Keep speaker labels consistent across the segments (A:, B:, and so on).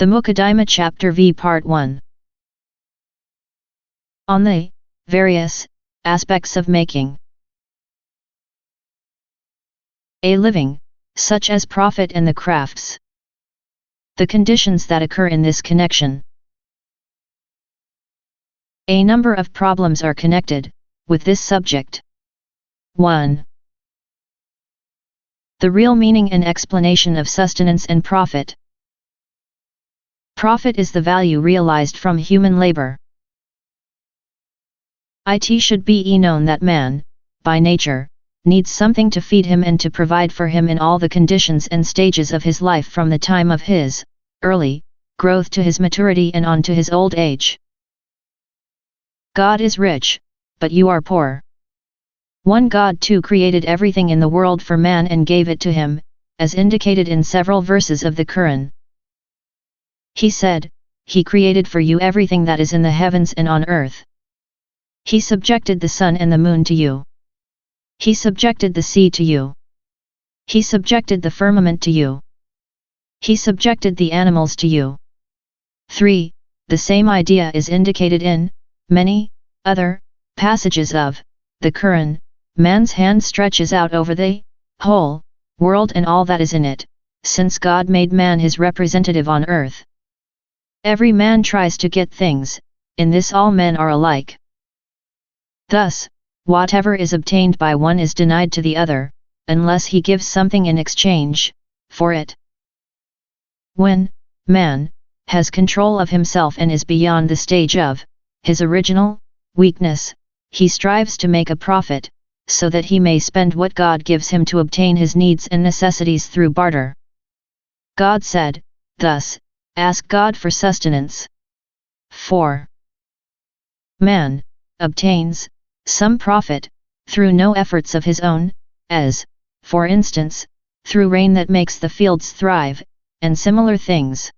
A: The Muqaddimah Chapter V Part 1. On the various aspects of making a living, such as profit and the crafts. The conditions that occur in this connection. A number of problems are connected with this subject. 1. The real meaning and explanation of sustenance and profit. Profit is the value realized from human labor. It should be known that man, by nature, needs something to feed him and to provide for him in all the conditions and stages of his life from the time of his early growth to his maturity and on to his old age. God is rich, but you are poor. One God too created everything in the world for man and gave it to him, as indicated in several verses of the Quran. He said, He created for you everything that is in the heavens and on earth. He subjected the sun and the moon to you. He subjected the sea to you. He subjected the firmament to you. He subjected the animals to you. 3. The same idea is indicated in many other passages of the Quran. Man's hand stretches out over the whole world and all that is in it, since God made man his representative on earth. Every man tries to get things, in this all men are alike. Thus, whatever is obtained by one is denied to the other, unless he gives something in exchange for it. When man has control of himself and is beyond the stage of his original weakness, he strives to make a profit, so that he may spend what God gives him to obtain his needs and necessities through barter. God said, thus, ask God for sustenance. 4. Man obtains some profit through no efforts of his own, as, for instance, through rain that makes the fields thrive, and similar things.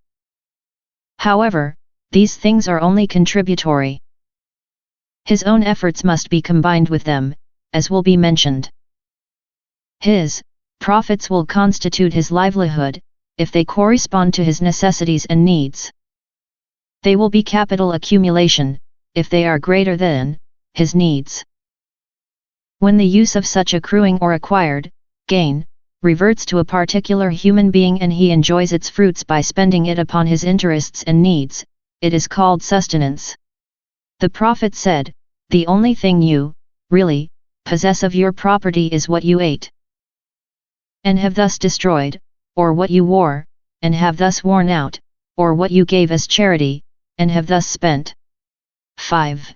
A: However, these things are only contributory. His own efforts must be combined with them, as will be mentioned. His profits will constitute his livelihood, if they correspond to his necessities and needs. They will be capital accumulation, if they are greater than his needs. When the use of such accruing or acquired gain reverts to a particular human being and he enjoys its fruits by spending it upon his interests and needs, it is called sustenance. The Prophet said, the only thing you, really, possess of your property is what you ate and have thus destroyed, or what you wore, and have thus worn out, or what you gave as charity, and have thus spent. 5.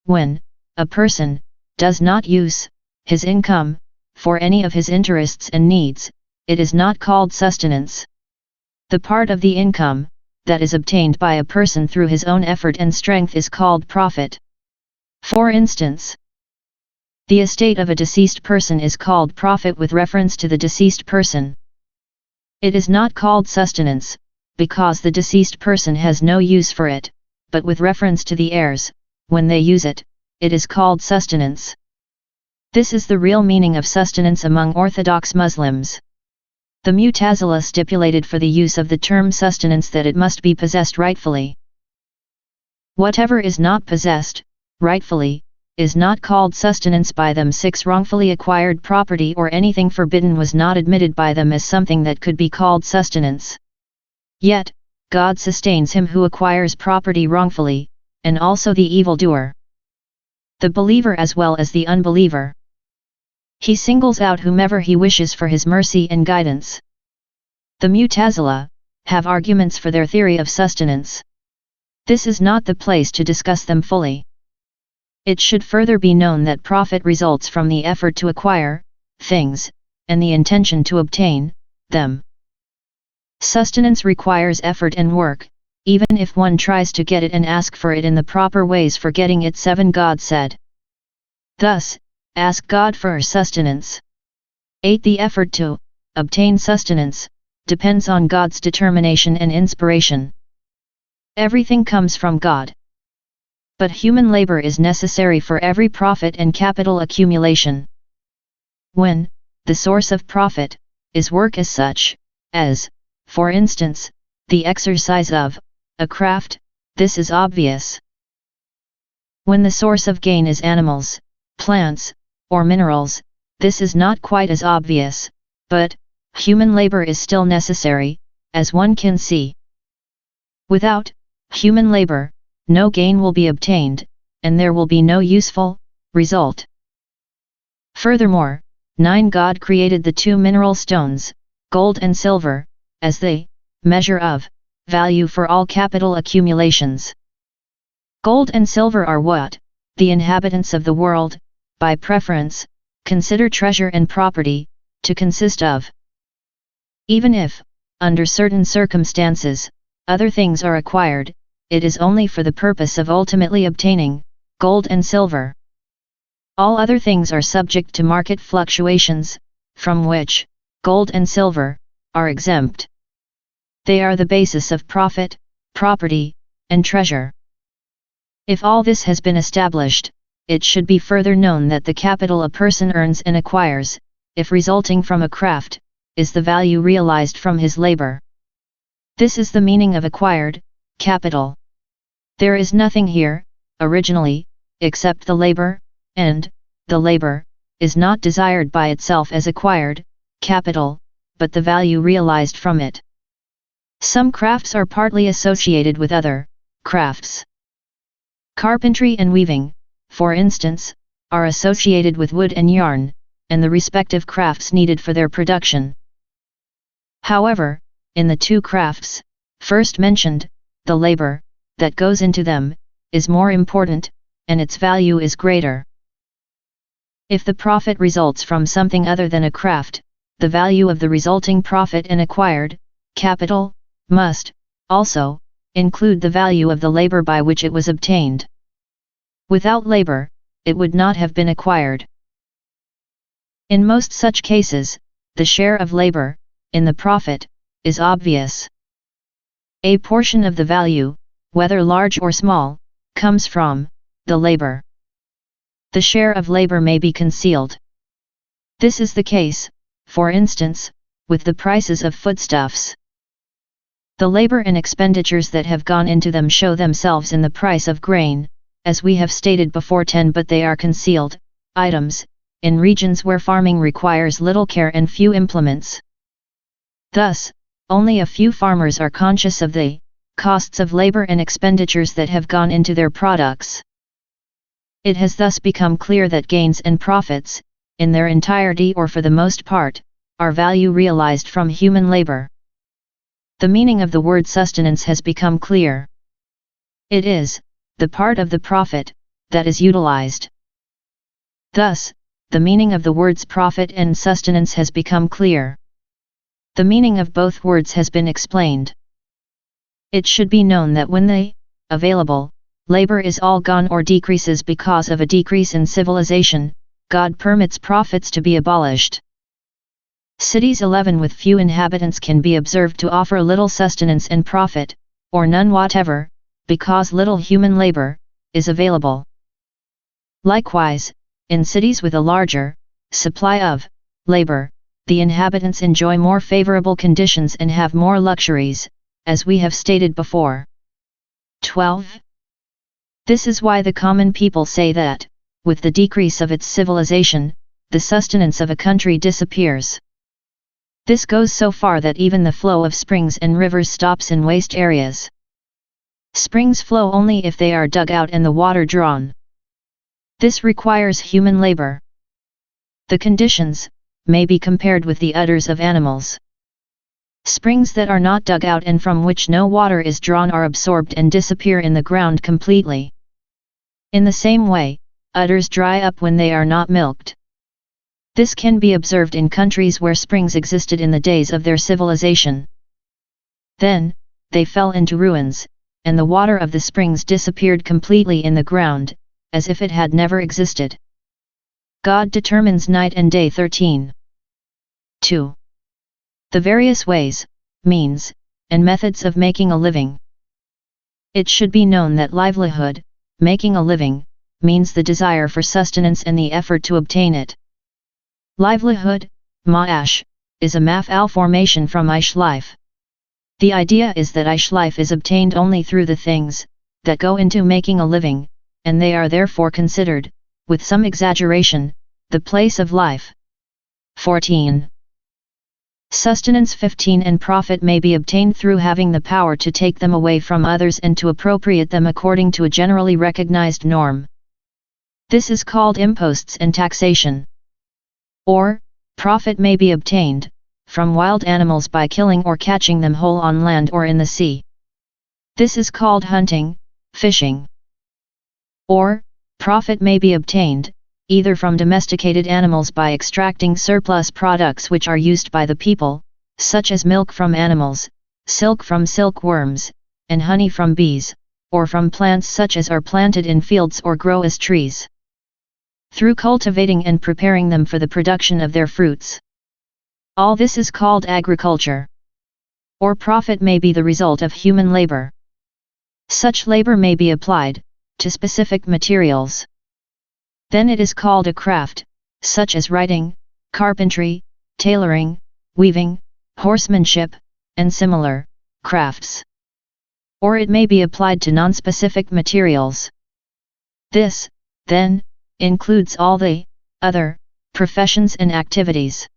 A: When a person does not use his income for any of his interests and needs, it is not called sustenance. The part of the income that is obtained by a person through his own effort and strength is called profit. For instance, the estate of a deceased person is called profit with reference to the deceased person. It is not called sustenance, because the deceased person has no use for it, but with reference to the heirs, when they use it, it is called sustenance. This is the real meaning of sustenance among Orthodox Muslims. The Mu'tazila stipulated for the use of the term sustenance that it must be possessed rightfully. Whatever is not possessed rightfully is not called sustenance by them. 6. Wrongfully acquired property or anything forbidden was not admitted by them as something that could be called sustenance. Yet, God sustains him who acquires property wrongfully, and also the evildoer, the believer as well as the unbeliever. He singles out whomever he wishes for his mercy and guidance. The Mu'tazila have arguments for their theory of sustenance. This is not the place to discuss them fully. It should further be known that profit results from the effort to acquire things, and the intention to obtain them. Sustenance requires effort and work, even if one tries to get it and ask for it in the proper ways for getting it. 7. God said, thus, ask God for sustenance. 8. The effort to obtain sustenance depends on God's determination and inspiration. Everything comes from God. But human labor is necessary for every profit and capital accumulation. When the source of profit is work as such, as, for instance, the exercise of a craft, this is obvious. When the source of gain is animals, plants, or minerals, this is not quite as obvious, but human labor is still necessary, as one can see. Without human labor, no gain will be obtained, and there will be no useful result. Furthermore, 9 God created the 2 mineral stones, gold and silver, as the measure of value for all capital accumulations. Gold and silver are what the inhabitants of the world, by preference, consider treasure and property to consist of. Even if, under certain circumstances, other things are acquired, it is only for the purpose of ultimately obtaining gold and silver. All other things are subject to market fluctuations, from which gold and silver are exempt. They are the basis of profit, property, and treasure. If all this has been established, it should be further known that the capital a person earns and acquires, if resulting from a craft, is the value realized from his labor. This is the meaning of acquired capital. There is nothing here, originally, except the labor, and the labor is not desired by itself as acquired capital, but the value realized from it. Some crafts are partly associated with other crafts. Carpentry and weaving, for instance, are associated with wood and yarn, and the respective crafts needed for their production. However, in the 2 crafts, first mentioned, the labor that goes into them is more important, and its value is greater. If the profit results from something other than a craft, the value of the resulting profit and acquired capital must also include the value of the labor by which it was obtained. Without labor, it would not have been acquired. In most such cases, the share of labor in the profit is obvious. A portion of the value, whether large or small, comes from the labor. The share of labor may be concealed. This is the case, for instance, with the prices of foodstuffs. The labor and expenditures that have gone into them show themselves in the price of grain, as we have stated before 10, but they are concealed items, in regions where farming requires little care and few implements. Thus, only a few farmers are conscious of the costs of labor and expenditures that have gone into their products. It has thus become clear that gains and profits, in their entirety or for the most part, are value realized from human labor. The meaning of the word sustenance has become clear. It is the part of the profit that is utilized. Thus, the meaning of the words profit and sustenance has become clear. The meaning of both words has been explained. It should be known that when the available labor is all gone or decreases because of a decrease in civilization, God permits profits to be abolished. Cities 11 with few inhabitants can be observed to offer little sustenance and profit, or none whatever, because little human labor is available. Likewise, in cities with a larger supply of labor, the inhabitants enjoy more favorable conditions and have more luxuries, as we have stated before. 12. This is why the common people say that, with the decrease of its civilization, the sustenance of a country disappears. This goes so far that even the flow of springs and rivers stops in waste areas. Springs flow only if they are dug out and the water drawn. This requires human labor. The conditions may be compared with the udders of animals. Springs that are not dug out and from which no water is drawn are absorbed and disappear in the ground completely. In the same way, udders dry up when they are not milked. This can be observed in countries where springs existed in the days of their civilization. Then, they fell into ruins, and the water of the springs disappeared completely in the ground, as if it had never existed. God determines night and day. 13. 2. The various ways, means, and methods of making a living. It should be known that livelihood, making a living, means the desire for sustenance and the effort to obtain it. Livelihood, ma'ash, is a maf'al formation from aish life. The idea is that life is obtained only through the things that go into making a living, and they are therefore considered, with some exaggeration, the place of life. 14. Sustenance. 15. And profit may be obtained through having the power to take them away from others and to appropriate them according to a generally recognized norm. This is called imposts and taxation. Or, profit may be obtained from wild animals by killing or catching them whole on land or in the sea. This is called hunting, fishing. Or, profit may be obtained either from domesticated animals by extracting surplus products which are used by the people, such as milk from animals, silk from silkworms, and honey from bees, or from plants such as are planted in fields or grow as trees, through cultivating and preparing them for the production of their fruits. All this is called agriculture. Or profit may be the result of human labor. Such labor may be applied to specific materials. Then it is called a craft, such as writing, carpentry, tailoring, weaving, horsemanship, and similar crafts. Or it may be applied to non-specific materials. This, then, includes all the other professions and activities.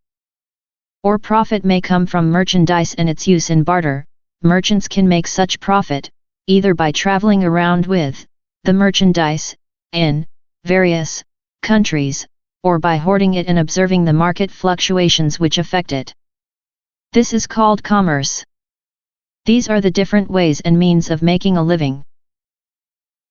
A: Or profit may come from merchandise and its use in barter. Merchants can make such profit, either by traveling around with the merchandise in various countries, or by hoarding it and observing the market fluctuations which affect it. This is called commerce. These are the different ways and means of making a living.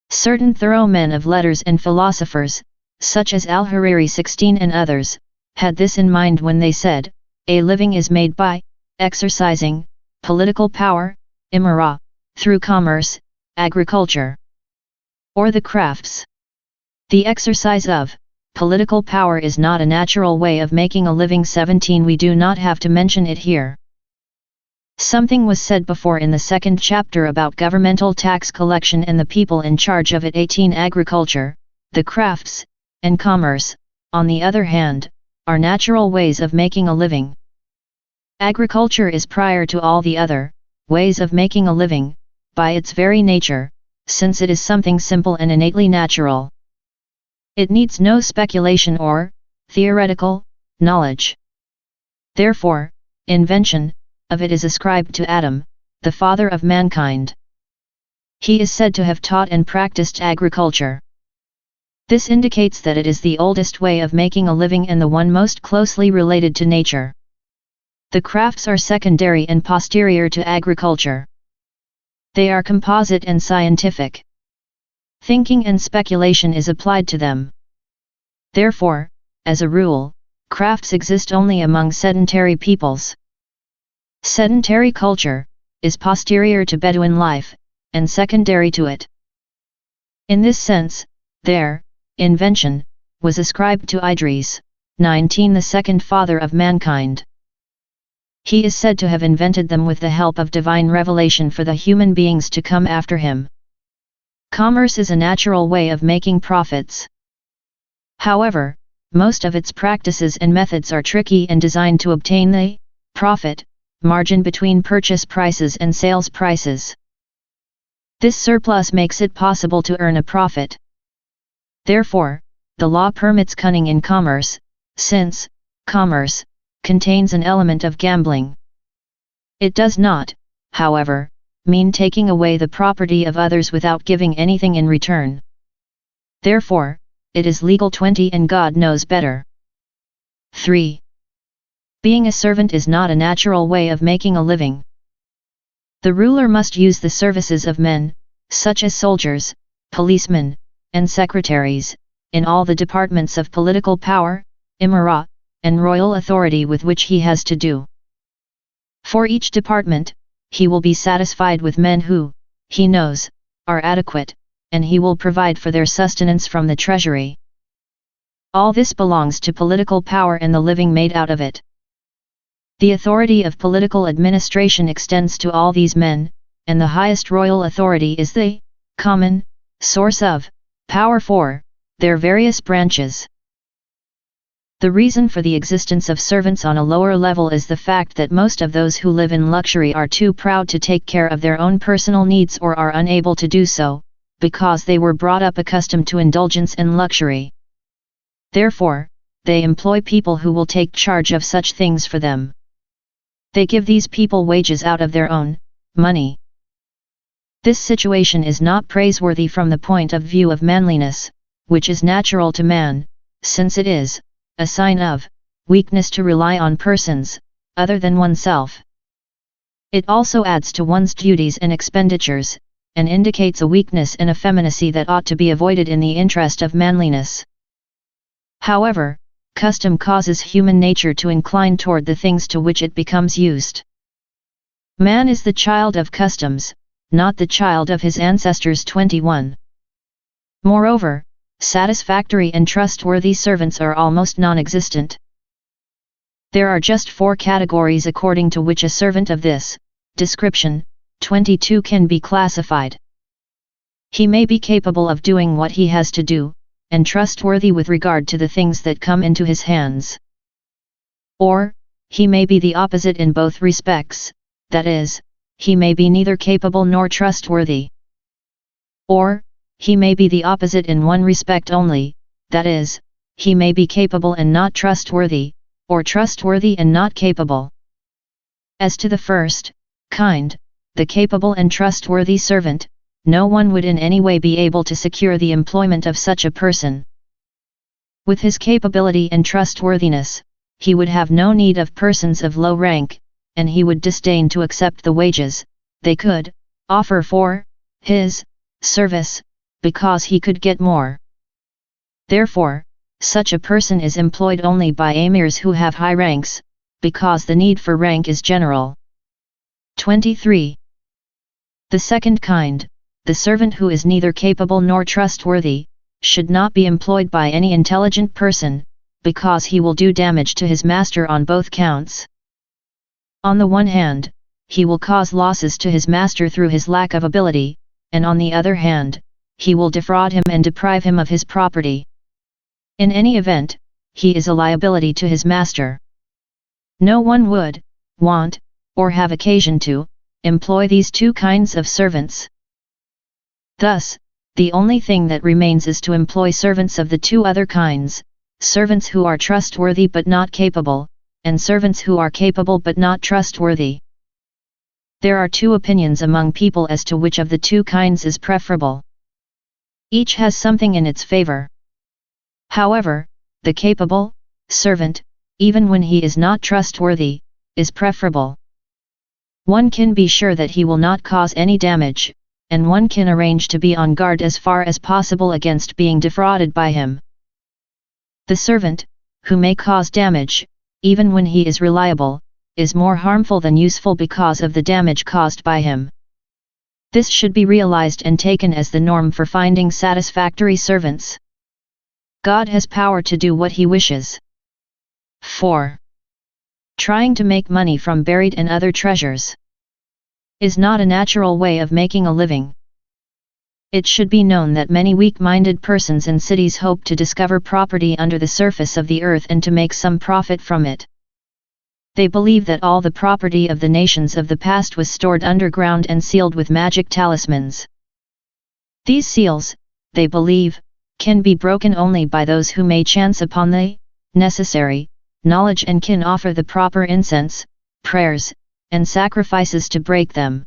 A: Certain thorough men of letters and philosophers, such as Al-Hariri 16 and others, had this in mind when they said, a living is made by exercising political power, imara, through commerce, agriculture, or the crafts. The exercise of political power is not a natural way of making a living. 17. We do not have to mention it here. Something was said before in the second chapter about governmental tax collection and the people in charge of it. 18. Agriculture, the crafts, and commerce, on the other hand, are natural ways of making a living. Agriculture is prior to all the other ways of making a living, by its very nature, since it is something simple and innately natural. It needs no speculation or theoretical knowledge. Therefore, invention of it is ascribed to Adam, the father of mankind. He is said to have taught and practiced agriculture. This indicates that it is the oldest way of making a living and the one most closely related to nature. The crafts are secondary and posterior to agriculture. They are composite and scientific. Thinking and speculation is applied to them. Therefore, as a rule, crafts exist only among sedentary peoples. Sedentary culture is posterior to Bedouin life, and secondary to it. In this sense, their invention was ascribed to Idris, 19, the second father of mankind. He is said to have invented them with the help of divine revelation for the human beings to come after him. Commerce is a natural way of making profits. However, most of its practices and methods are tricky and designed to obtain the profit margin between purchase prices and sales prices. This surplus makes it possible to earn a profit. Therefore, the law permits cunning in commerce, since commerce contains an element of gambling. It does not, however, mean taking away the property of others without giving anything in return. Therefore, it is legal. 20 and God knows better. 3. Being a servant is not a natural way of making a living. The ruler must use the services of men, such as soldiers, policemen, and secretaries, in all the departments of political power, imara, and royal authority with which he has to do. For each department, he will be satisfied with men who, he knows, are adequate, and he will provide for their sustenance from the treasury. All this belongs to political power and the living made out of it. The authority of political administration extends to all these men, and the highest royal authority is the common source of power for their various branches. The reason for the existence of servants on a lower level is the fact that most of those who live in luxury are too proud to take care of their own personal needs or are unable to do so, because they were brought up accustomed to indulgence and luxury. Therefore, they employ people who will take charge of such things for them. They give these people wages out of their own money. This situation is not praiseworthy from the point of view of manliness, which is natural to man, since it is a sign of weakness to rely on persons other than oneself. It also adds to one's duties and expenditures, and indicates a weakness and effeminacy that ought to be avoided in the interest of manliness. However, custom causes human nature to incline toward the things to which it becomes used. Man is the child of customs, not the child of his ancestors. 21. Moreover, satisfactory and trustworthy servants are almost non-existent. There are just 4 categories according to which a servant of this description, 22, can be classified. He may be capable of doing what he has to do, and trustworthy with regard to the things that come into his hands. Or, he may be the opposite in both respects, that is, he may be neither capable nor trustworthy. Or, he may be the opposite in one respect only, that is, he may be capable and not trustworthy, or trustworthy and not capable. As to the first kind, the capable and trustworthy servant, no one would in any way be able to secure the employment of such a person. With his capability and trustworthiness, he would have no need of persons of low rank, and he would disdain to accept the wages they could offer for his service, because he could get more. Therefore, such a person is employed only by emirs who have high ranks, because the need for rank is general. 23. The second kind, the servant who is neither capable nor trustworthy, should not be employed by any intelligent person, because he will do damage to his master on both counts. On the one hand, he will cause losses to his master through his lack of ability, and on the other hand, he will defraud him and deprive him of his property. In any event, he is a liability to his master. No one would want, or have occasion to, employ these 2 kinds of servants. Thus, the only thing that remains is to employ servants of the 2 other kinds, servants who are trustworthy but not capable, and servants who are capable but not trustworthy. There are 2 opinions among people as to which of the 2 kinds is preferable. Each has something in its favor. However, the capable servant, even when he is not trustworthy, is preferable. One can be sure that he will not cause any damage, and one can arrange to be on guard as far as possible against being defrauded by him. The servant, who may cause damage, even when he is reliable, is more harmful than useful because of the damage caused by him. This should be realized and taken as the norm for finding satisfactory servants. God has power to do what he wishes. 4. Trying to make money from buried and other treasures is not a natural way of making a living. It should be known that many weak-minded persons in cities hope to discover property under the surface of the earth and to make some profit from it. They believe that all the property of the nations of the past was stored underground and sealed with magic talismans. These seals, they believe, can be broken only by those who may chance upon the necessary knowledge and can offer the proper incense, prayers, and sacrifices to break them.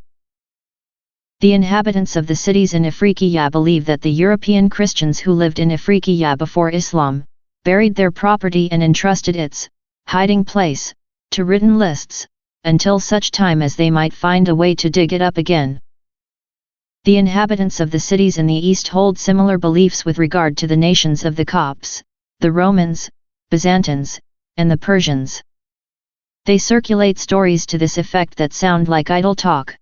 A: The inhabitants of the cities in Afriqiya believe that the European Christians who lived in Afriqiya before Islam buried their property and entrusted its hiding place to written lists, until such time as they might find a way to dig it up again. The inhabitants of the cities in the east hold similar beliefs with regard to the nations of the Copts, the Romans, Byzantines, and the Persians. They circulate stories to this effect that sound like idle talk.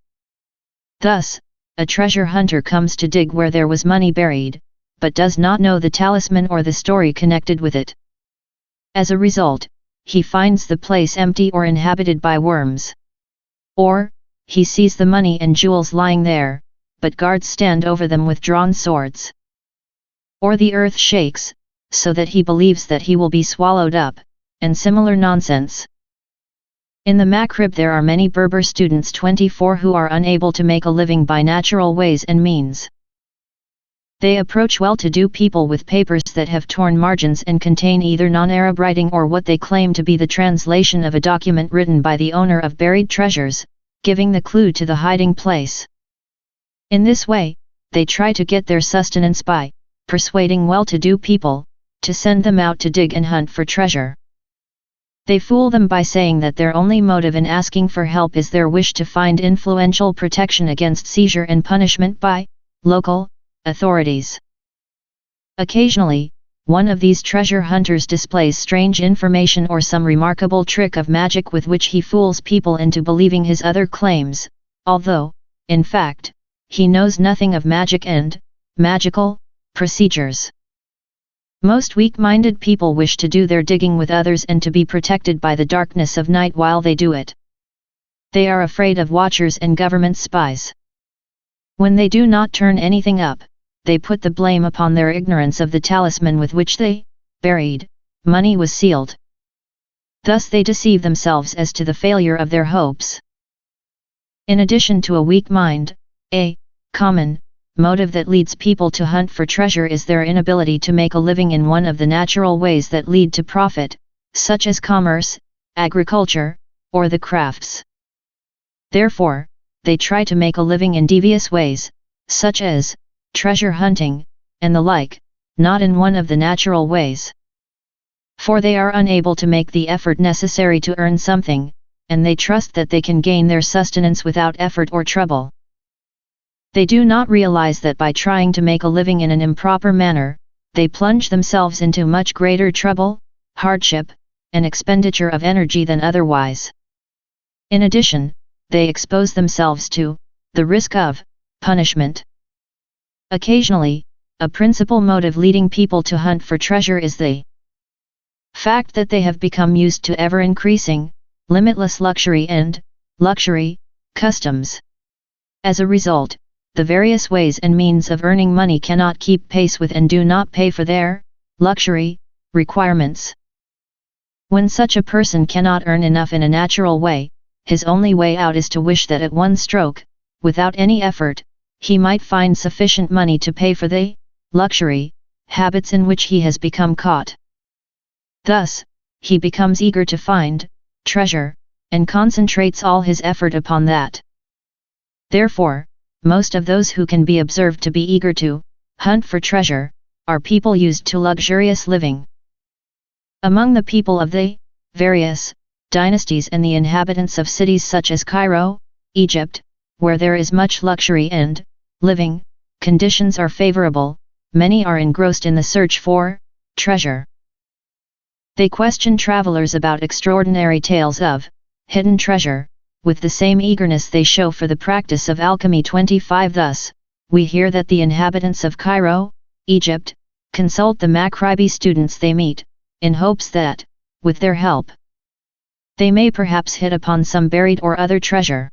A: Thus, a treasure hunter comes to dig where there was money buried, but does not know the talisman or the story connected with it. As a result, he finds the place empty or inhabited by worms. Or, he sees the money and jewels lying there, but guards stand over them with drawn swords. Or the earth shakes, so that he believes that he will be swallowed up, and similar nonsense. In the Maghrib there are many Berber students 24 who are unable to make a living by natural ways and means. They approach well-to-do people with papers that have torn margins and contain either non-Arab writing or what they claim to be the translation of a document written by the owner of buried treasures, giving the clue to the hiding place. In this way, they try to get their sustenance by persuading well-to-do people to send them out to dig and hunt for treasure. They fool them by saying that their only motive in asking for help is their wish to find influential protection against seizure and punishment by local authorities. Occasionally, one of these treasure hunters displays strange information or some remarkable trick of magic with which he fools people into believing his other claims, although, in fact, he knows nothing of magic and magical procedures. Most weak-minded people wish to do their digging with others and to be protected by the darkness of night while they do it. They are afraid of watchers and government spies. When they do not turn anything up, they put the blame upon their ignorance of the talisman with which they buried money was sealed. Thus they deceive themselves as to the failure of their hopes. In addition to a weak mind, a common motive that leads people to hunt for treasure is their inability to make a living in one of the natural ways that lead to profit, such as commerce, agriculture, or the crafts. Therefore, they try to make a living in devious ways, such as treasure hunting, and the like, not in one of the natural ways. For they are unable to make the effort necessary to earn something, and they trust that they can gain their sustenance without effort or trouble. They do not realize that by trying to make a living in an improper manner, they plunge themselves into much greater trouble, hardship, and expenditure of energy than otherwise. In addition, they expose themselves to the risk of punishment. Occasionally, a principal motive leading people to hunt for treasure is the fact that they have become used to ever-increasing, limitless luxury and luxury customs. As a result, the various ways and means of earning money cannot keep pace with and do not pay for their luxury requirements. When such a person cannot earn enough in a natural way, his only way out is to wish that at one stroke, without any effort, he might find sufficient money to pay for the luxury habits in which he has become caught. Thus, he becomes eager to find treasure, and concentrates all his effort upon that. Therefore, most of those who can be observed to be eager to hunt for treasure are people used to luxurious living. Among the people of the various dynasties and the inhabitants of cities such as Cairo, Egypt, where there is much luxury and living conditions are favorable, many are engrossed in the search for treasure. They question travelers about extraordinary tales of hidden treasure, with the same eagerness they show for the practice of alchemy. 25 Thus, we hear that the inhabitants of Cairo, Egypt, consult the Maghribi students they meet, in hopes that, with their help, they may perhaps hit upon some buried or other treasure.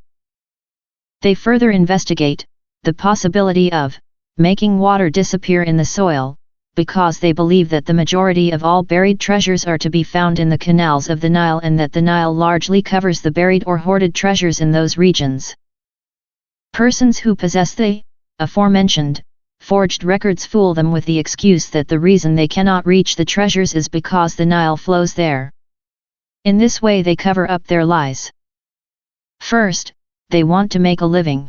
A: They further investigate the possibility of making water disappear in the soil, because they believe that the majority of all buried treasures are to be found in the canals of the Nile and that the Nile largely covers the buried or hoarded treasures in those regions. Persons who possess the aforementioned forged records fool them with the excuse that the reason they cannot reach the treasures is because the Nile flows there. In this way they cover up their lies. First, they want to make a living.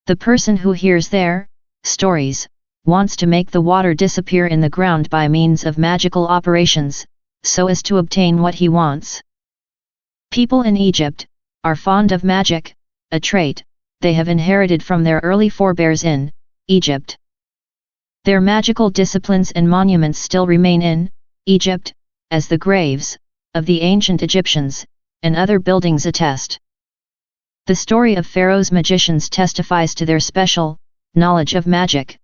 A: The person who hears their stories wants to make the water disappear in the ground by means of magical operations, so as to obtain what he wants. People in Egypt are fond of magic, a trait they have inherited from their early forebears in Egypt. Their magical disciplines and monuments still remain in Egypt, as the graves of the ancient Egyptians and other buildings attest. The story of Pharaoh's magicians testifies to their special knowledge of magic.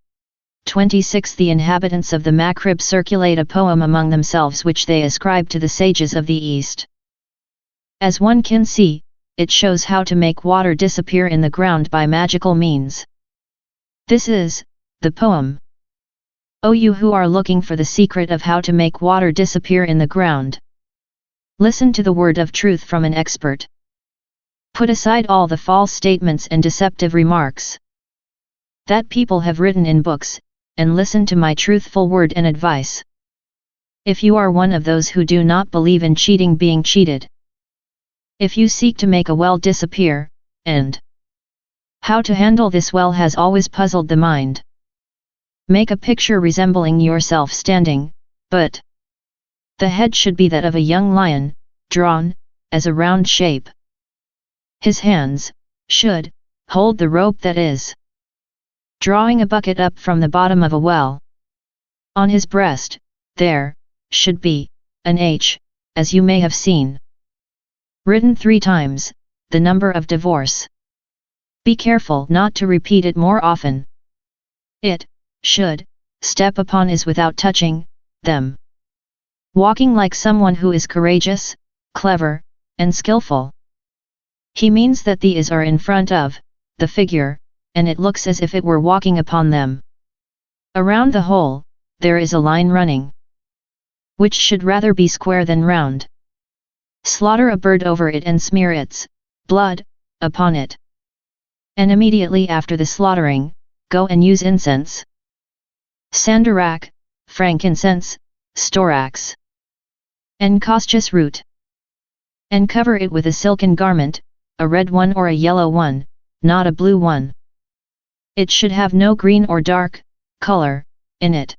A: 26 The inhabitants of the Maghrib circulate a poem among themselves which they ascribe to the sages of the East. As one can see, it shows how to make water disappear in the ground by magical means. This is the poem. O you who are looking for the secret of how to make water disappear in the ground, Listen to the word of truth from an expert. Put aside all the false statements and deceptive remarks that people have written in books, and listen to my truthful word and advice. If you are one of those who do not believe in cheating being cheated, if you seek to make a well disappear, and how to handle this well has always puzzled the mind. Make a picture resembling yourself standing, but the head should be that of a young lion, drawn as a round shape. His hands should hold the rope that is drawing a bucket up from the bottom of a well. On his breast, there should be an H, as you may have seen, written 3 times, the number of divorce. Be careful not to repeat it more often. It should step upon is without touching them. Walking like someone who is courageous, clever, and skillful. He means that the is are in front of the figure, and it looks as if it were walking upon them. Around the hole, there is a line running, which should rather be square than round. Slaughter a bird over it and smear its blood upon it. And immediately after the slaughtering, go and use incense, sandarak, frankincense, storax, and costus root, and cover it with a silken garment, a red one or a yellow one, not a blue one. It should have no green or dark color in it.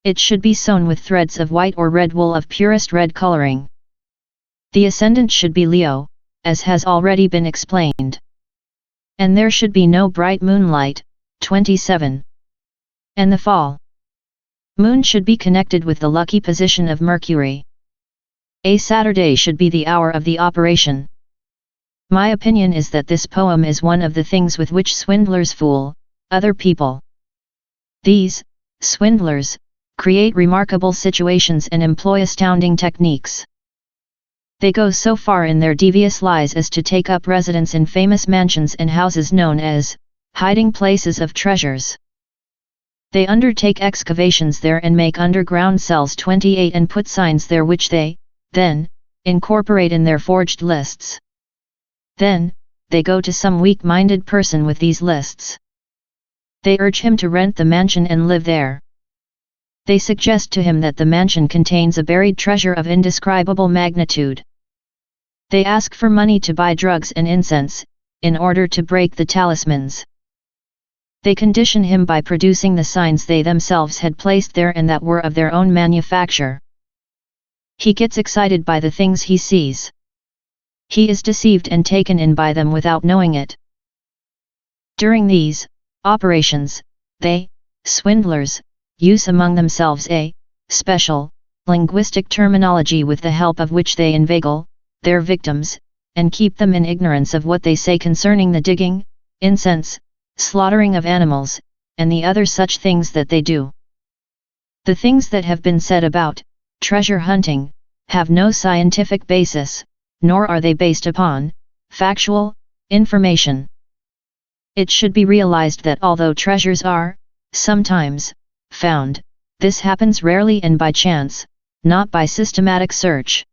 A: It should be sewn with threads of white or red wool of purest red coloring. The ascendant should be Leo, as has already been explained. And there should be no bright moonlight. 27. And the fall moon should be connected with the lucky position of Mercury. A Saturday should be the hour of the operation. My opinion is that this poem is one of the things with which swindlers fool other people. These swindlers create remarkable situations and employ astounding techniques. They go so far in their devious lies as to take up residence in famous mansions and houses known as hiding places of treasures. They undertake excavations there and make underground cells 28 and put signs there which they, then, incorporate in their forged lists. Then, they go to some weak-minded person with these lists. They urge him to rent the mansion and live there. They suggest to him that the mansion contains a buried treasure of indescribable magnitude. They ask for money to buy drugs and incense, in order to break the talismans. They condition him by producing the signs they themselves had placed there and that were of their own manufacture. He gets excited by the things he sees. He is deceived and taken in by them without knowing it. During these operations, they, swindlers, use among themselves a special linguistic terminology with the help of which they inveigle their victims, and keep them in ignorance of what they say concerning the digging, incense, slaughtering of animals, and the other such things that they do. The things that have been said about treasure hunting have no scientific basis, nor are they based upon factual information. It should be realized that although treasures are sometimes found, this happens rarely and by chance, not by systematic search.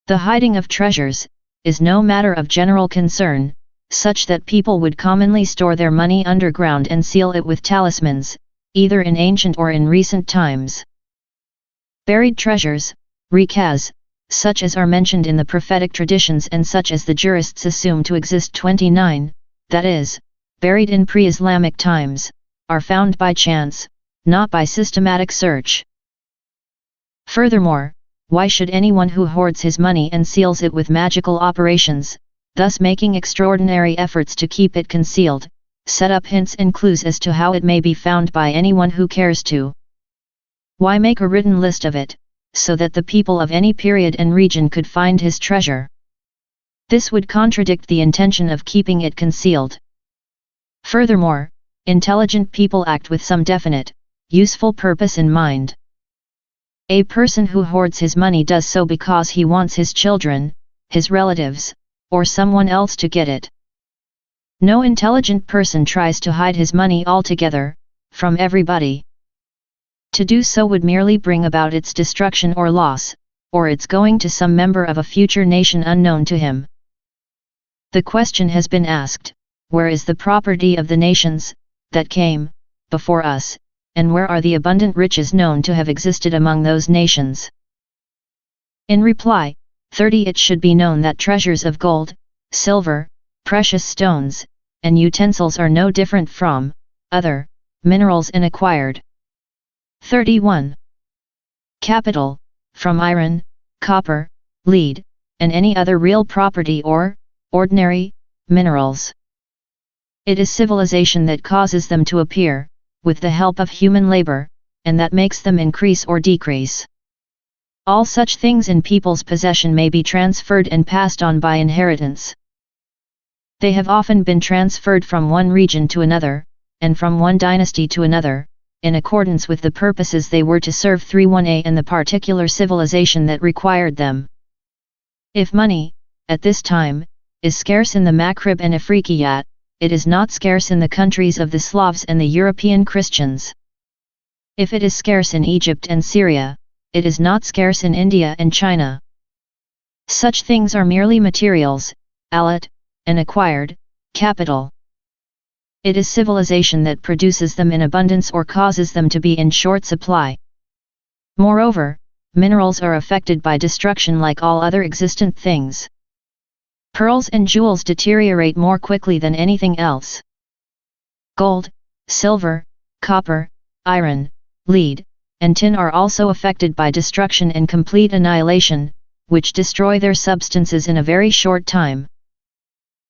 A: The hiding of treasures is no matter of general concern, such that people would commonly store their money underground and seal it with talismans, either in ancient or in recent times. Buried treasures, rikas, such as are mentioned in the prophetic traditions and such as the jurists assume to exist 29, that is, buried in pre-Islamic times, are found by chance, not by systematic search. Furthermore, why should anyone who hoards his money and seals it with magical operations, thus making extraordinary efforts to keep it concealed, set up hints and clues as to how it may be found by anyone who cares to? Why make a written list of it, so that the people of any period and region could find his treasure? This would contradict the intention of keeping it concealed. Furthermore, intelligent people act with some definite, useful purpose in mind. A person who hoards his money does so because he wants his children, his relatives, or someone else to get it. No intelligent person tries to hide his money altogether, from everybody. To do so would merely bring about its destruction or loss, or it's going to some member of a future nation unknown to him. The question has been asked, where is the property of the nations that came before us, and where are the abundant riches known to have existed among those nations? In reply, 30 It should be known that treasures of gold, silver, precious stones, and utensils are no different from other minerals and acquired. 31. Capital, from iron, copper, lead, and any other real property or ordinary minerals. It is civilization that causes them to appear, with the help of human labor, and that makes them increase or decrease. All such things in people's possession may be transferred and passed on by inheritance. They have often been transferred from one region to another, and from one dynasty to another, in accordance with the purposes they were to serve 31a and the particular civilization that required them. If money, at this time, is scarce in the Maghrib and Afriqiat, it is not scarce in the countries of the Slavs and the European Christians. If it is scarce in Egypt and Syria, it is not scarce in India and China. Such things are merely materials, alat, and acquired capital. It is civilization that produces them in abundance or causes them to be in short supply. Moreover, minerals are affected by destruction like all other existent things. Pearls and jewels deteriorate more quickly than anything else. Gold, silver, copper, iron, lead, and tin are also affected by destruction and complete annihilation, which destroy their substances in a very short time.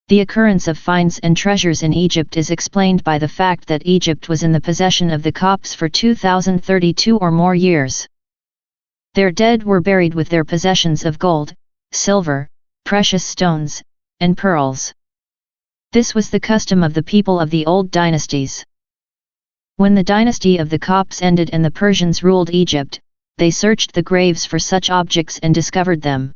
A: The occurrence of finds and treasures in Egypt is explained by the fact that Egypt was in the possession of the Copts for 2032 or more years. Their dead were buried with their possessions of gold, silver, precious stones, and pearls. This was the custom of the people of the old dynasties. When the dynasty of the Copts ended and the Persians ruled Egypt, they searched the graves for such objects and discovered them.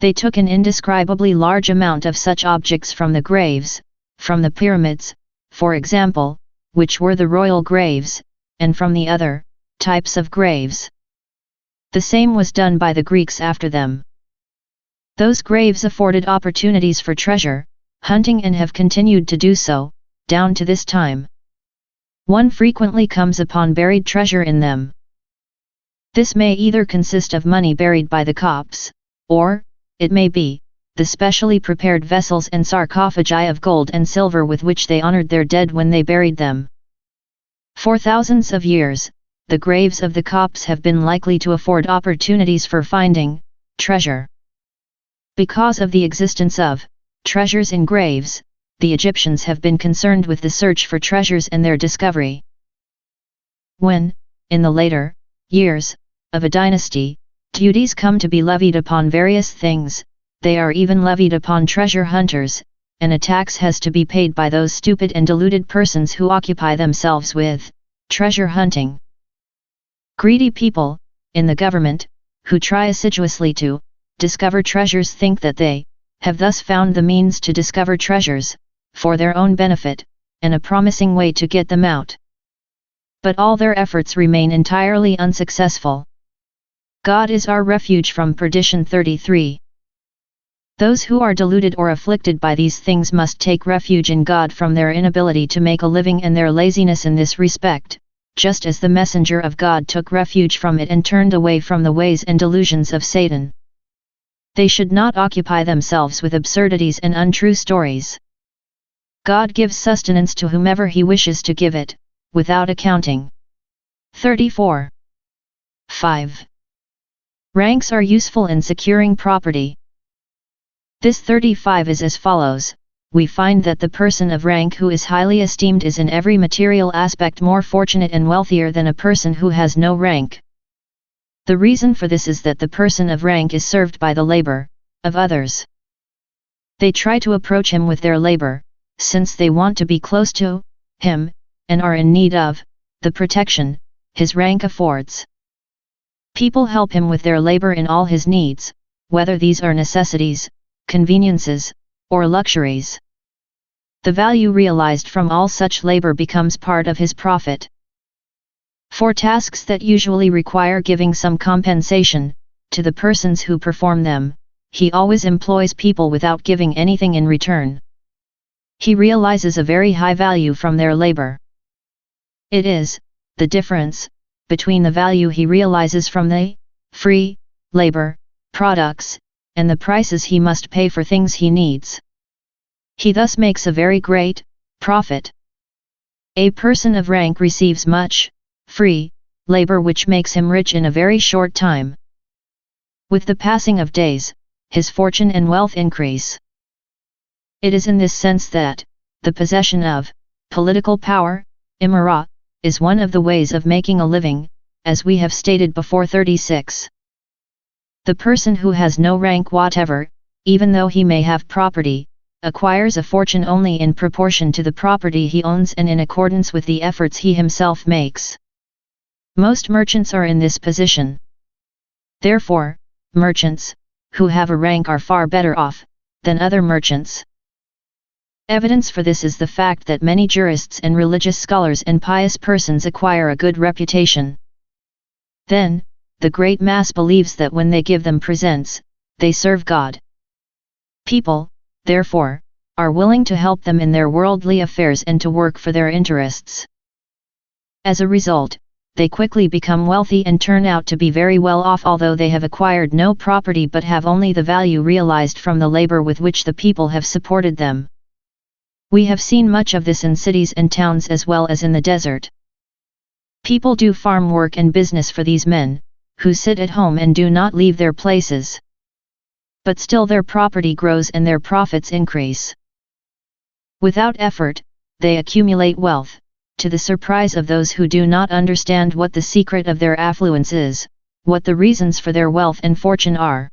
A: They took an indescribably large amount of such objects from the graves, from the pyramids, for example, which were the royal graves, and from the other types of graves. The same was done by the Greeks after them. Those graves afforded opportunities for treasure hunting and have continued to do so, down to this time. One frequently comes upon buried treasure in them. This may either consist of money buried by the Copts, or, it may be, the specially prepared vessels and sarcophagi of gold and silver with which they honored their dead when they buried them. For thousands of years, the graves of the Copts have been likely to afford opportunities for finding treasure. Because of the existence of treasures in graves, the Egyptians have been concerned with the search for treasures and their discovery. When, in the later years of a dynasty, duties come to be levied upon various things, they are even levied upon treasure hunters, and a tax has to be paid by those stupid and deluded persons who occupy themselves with treasure hunting. Greedy people, in the government, who try assiduously to discover treasures think that they have thus found the means to discover treasures, for their own benefit, and a promising way to get them out. But all their efforts remain entirely unsuccessful. God is our refuge from perdition. 33. Those who are deluded or afflicted by these things must take refuge in God from their inability to make a living and their laziness in this respect, just as the messenger of God took refuge from it and turned away from the ways and delusions of Satan. They should not occupy themselves with absurdities and untrue stories. God gives sustenance to whomever He wishes to give it, without accounting. 34. 5. Ranks are useful in securing property. This 35 is as follows. We find that the person of rank who is highly esteemed is in every material aspect more fortunate and wealthier than a person who has no rank. The reason for this is that the person of rank is served by the labor of others. They try to approach him with their labor, since they want to be close to him, and are in need of the protection his rank affords. People help him with their labor in all his needs, whether these are necessities, conveniences, or luxuries. The value realized from all such labor becomes part of his profit. For tasks that usually require giving some compensation, to the persons who perform them, he always employs people without giving anything in return. He realizes a very high value from their labor. It is the difference between the value he realizes from the free labor products and the prices he must pay for things he needs. He thus makes a very great profit. A person of rank receives much free labor which makes him rich in a very short time. With the passing of days, his fortune and wealth increase. It is in this sense that the possession of political power, imara, is one of the ways of making a living, as we have stated before 36. The person who has no rank whatever, even though he may have property, acquires a fortune only in proportion to the property he owns and in accordance with the efforts he himself makes. Most merchants are in this position. Therefore, merchants who have a rank are far better off than other merchants. Evidence for this is the fact that many jurists and religious scholars and pious persons acquire a good reputation. Then, the great mass believes that when they give them presents, they serve God. People, therefore, are willing to help them in their worldly affairs and to work for their interests. As a result, they quickly become wealthy and turn out to be very well off, although they have acquired no property but have only the value realized from the labor with which the people have supported them. We have seen much of this in cities and towns as well as in the desert. People do farm work and business for these men, who sit at home and do not leave their places. But still their property grows and their profits increase. Without effort, they accumulate wealth, to the surprise of those who do not understand what the secret of their affluence is, what the reasons for their wealth and fortune are.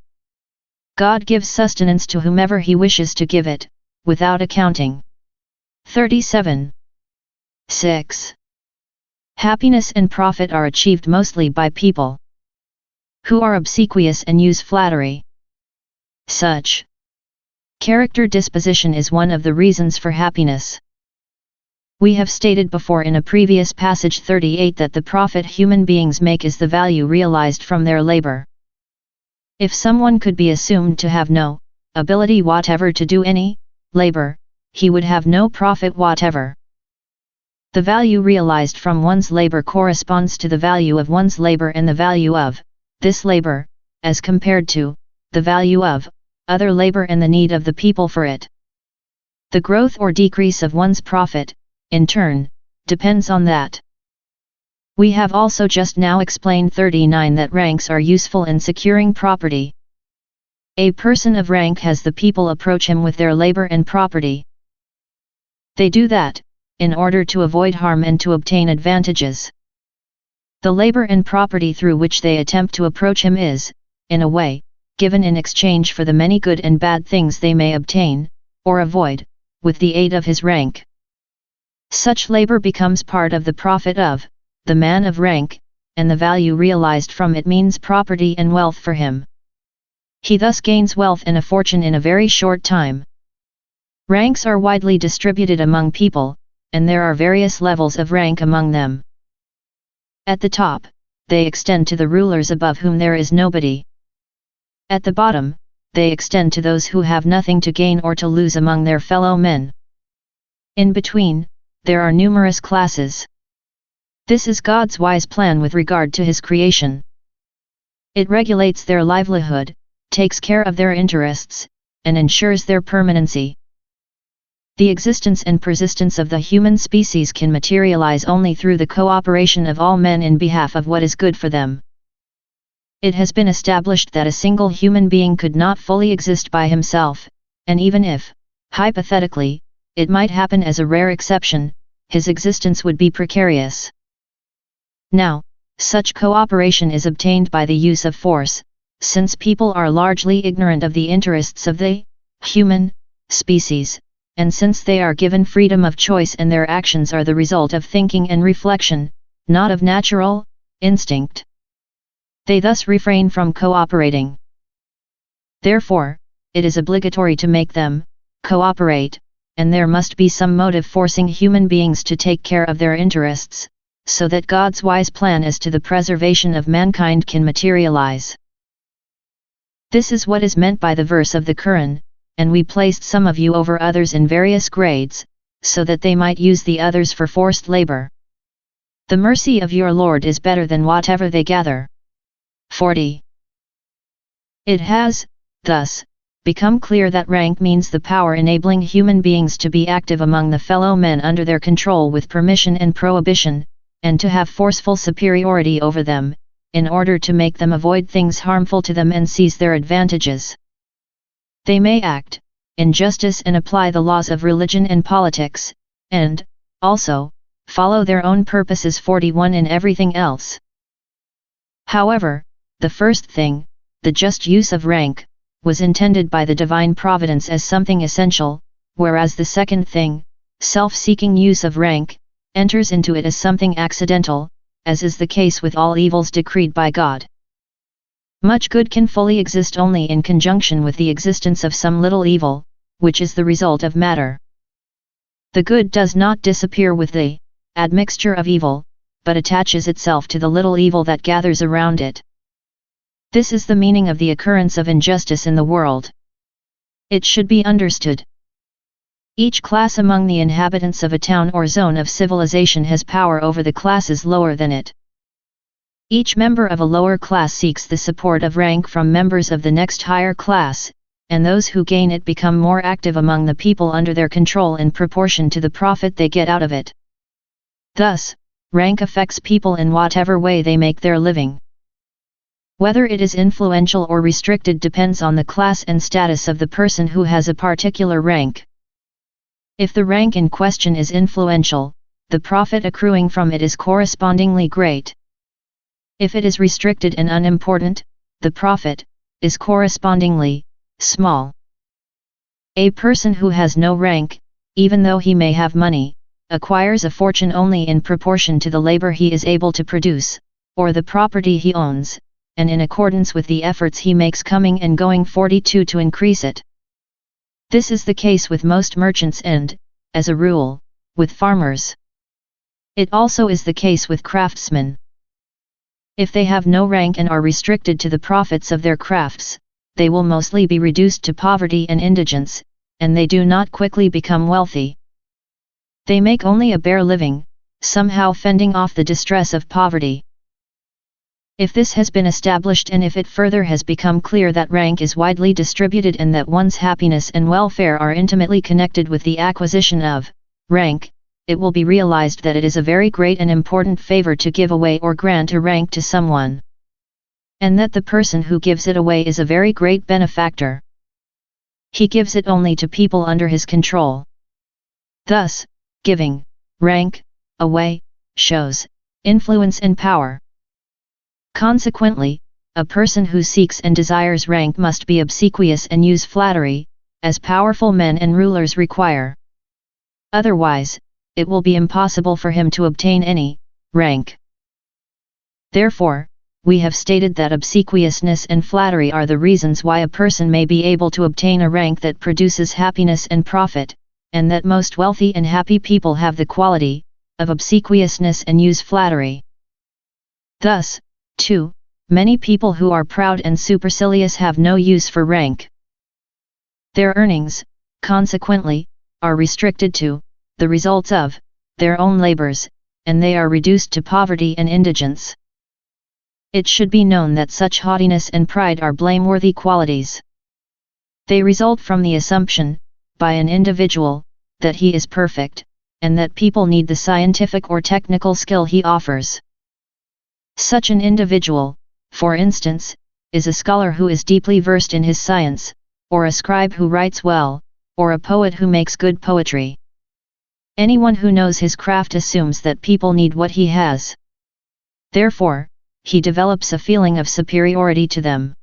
A: God gives sustenance to whomever He wishes to give it, without accounting. 37. 6. Happiness and profit are achieved mostly by people who are obsequious and use flattery. Such character disposition is one of the reasons for happiness. We have stated before in a previous passage 38 that the profit human beings make is the value realized from their labor. If someone could be assumed to have no ability whatever to do any labor, he would have no profit whatever. The value realized from one's labor corresponds to the value of one's labor and the value of this labor, as compared to the value of other labor and the need of the people for it. The growth or decrease of one's profit, in turn, depends on that. We have also just now explained 39 that ranks are useful in securing property. A person of rank has the people approach him with their labor and property. They do that in order to avoid harm and to obtain advantages. The labor and property through which they attempt to approach him is, in a way, given in exchange for the many good and bad things they may obtain, or avoid, with the aid of his rank. Such labor becomes part of the profit of the man of rank, and the value realized from it means property and wealth for him. He thus gains wealth and a fortune in a very short time. Ranks are widely distributed among people, and there are various levels of rank among them. At the top, they extend to the rulers above whom there is nobody. At the bottom, they extend to those who have nothing to gain or to lose among their fellow men. In between, there are numerous classes. This is God's wise plan with regard to His creation. It regulates their livelihood, takes care of their interests, and ensures their permanency. The existence and persistence of the human species can materialize only through the cooperation of all men in behalf of what is good for them. It has been established that a single human being could not fully exist by himself, and even if, hypothetically, it might happen as a rare exception, his existence would be precarious. Now, such cooperation is obtained by the use of force, since people are largely ignorant of the interests of the human species, and since they are given freedom of choice and their actions are the result of thinking and reflection, not of natural instinct. They thus refrain from cooperating. Therefore, it is obligatory to make them cooperate, and there must be some motive forcing human beings to take care of their interests, so that God's wise plan as to the preservation of mankind can materialize. This is what is meant by the verse of the Quran, and we placed some of you over others in various grades, so that they might use the others for forced labor. The mercy of your Lord is better than whatever they gather. 40. It has, thus, become clear that rank means the power enabling human beings to be active among the fellow men under their control with permission and prohibition, and to have forceful superiority over them, in order to make them avoid things harmful to them and seize their advantages. They may act in justice and apply the laws of religion and politics, and, also, follow their own purposes. 41 in everything else. However, the first thing, the just use of rank, was intended by the divine providence as something essential, whereas the second thing, self-seeking use of rank, enters into it as something accidental, as is the case with all evils decreed by God. Much good can fully exist only in conjunction with the existence of some little evil, which is the result of matter. The good does not disappear with the admixture of evil, but attaches itself to the little evil that gathers around it. This is the meaning of the occurrence of injustice in the world. It should be understood. Each class among the inhabitants of a town or zone of civilization has power over the classes lower than it. Each member of a lower class seeks the support of rank from members of the next higher class, and those who gain it become more active among the people under their control in proportion to the profit they get out of it. Thus, rank affects people in whatever way they make their living. Whether it is influential or restricted depends on the class and status of the person who has a particular rank. If the rank in question is influential, the profit accruing from it is correspondingly great. If it is restricted and unimportant, the profit is correspondingly small. A person who has no rank, even though he may have money, acquires a fortune only in proportion to the labor he is able to produce, or the property he owns, and in accordance with the efforts he makes coming and going. 42 to increase it. This is the case with most merchants and, as a rule, with farmers. It also is the case with craftsmen. If they have no rank and are restricted to the profits of their crafts, they will mostly be reduced to poverty and indigence, and they do not quickly become wealthy. They make only a bare living, somehow fending off the distress of poverty. If this has been established and if it further has become clear that rank is widely distributed and that one's happiness and welfare are intimately connected with the acquisition of rank, it will be realized that it is a very great and important favor to give away or grant a rank to someone, and that the person who gives it away is a very great benefactor. He gives it only to people under his control. Thus, giving rank away shows influence and power. Consequently, a person who seeks and desires rank must be obsequious and use flattery, as powerful men and rulers require. Otherwise, it will be impossible for him to obtain any rank. Therefore, we have stated that obsequiousness and flattery are the reasons why a person may be able to obtain a rank that produces happiness and profit, and that most wealthy and happy people have the quality of obsequiousness and use flattery. Thus, too, many people who are proud and supercilious have no use for rank. Their earnings, consequently, are restricted to the results of their own labors, and they are reduced to poverty and indigence. It should be known that such haughtiness and pride are blameworthy qualities. They result from the assumption, by an individual, that he is perfect, and that people need the scientific or technical skill he offers. Such an individual, for instance, is a scholar who is deeply versed in his science, or a scribe who writes well, or a poet who makes good poetry. Anyone who knows his craft assumes that people need what he has. Therefore, he develops a feeling of superiority to them.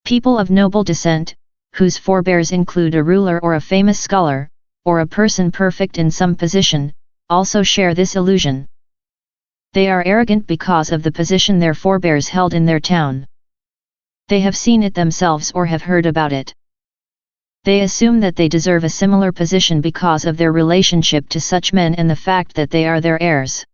A: People of noble descent, whose forebears include a ruler or a famous scholar, or a person perfect in some position, also share this illusion. They are arrogant because of the position their forebears held in their town. They have seen it themselves or have heard about it. They assume that they deserve a similar position because of their relationship to such men and the fact that they are their heirs.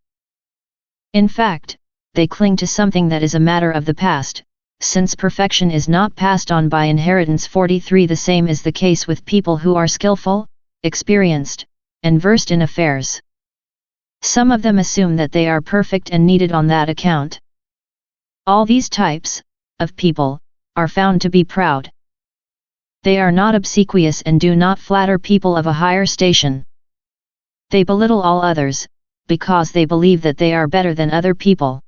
A: In fact, they cling to something that is a matter of the past, since perfection is not passed on by inheritance. 43 The same is the case with people who are skillful, experienced, and versed in affairs. Some of them assume that they are perfect and needed on that account. All these types of people are found to be proud. They are not obsequious and do not flatter people of a higher station. They belittle all others, because they believe that they are better than other people.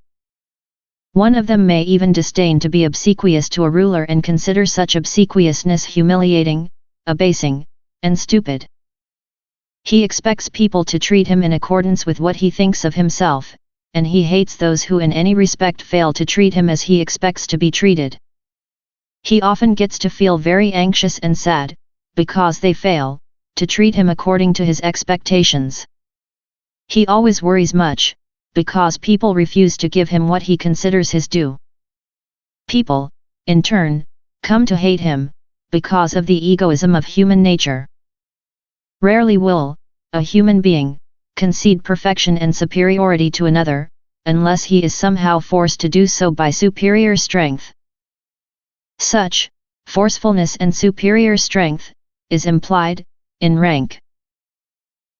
A: One of them may even disdain to be obsequious to a ruler and consider such obsequiousness humiliating, abasing, and stupid. He expects people to treat him in accordance with what he thinks of himself, and he hates those who in any respect fail to treat him as he expects to be treated. He often gets to feel very anxious and sad, because they fail to treat him according to his expectations. He always worries much, because people refuse to give him what he considers his due. People, in turn, come to hate him, because of the egoism of human nature. Rarely will a human being concede perfection and superiority to another, unless he is somehow forced to do so by superior strength. Such forcefulness and superior strength is implied in rank.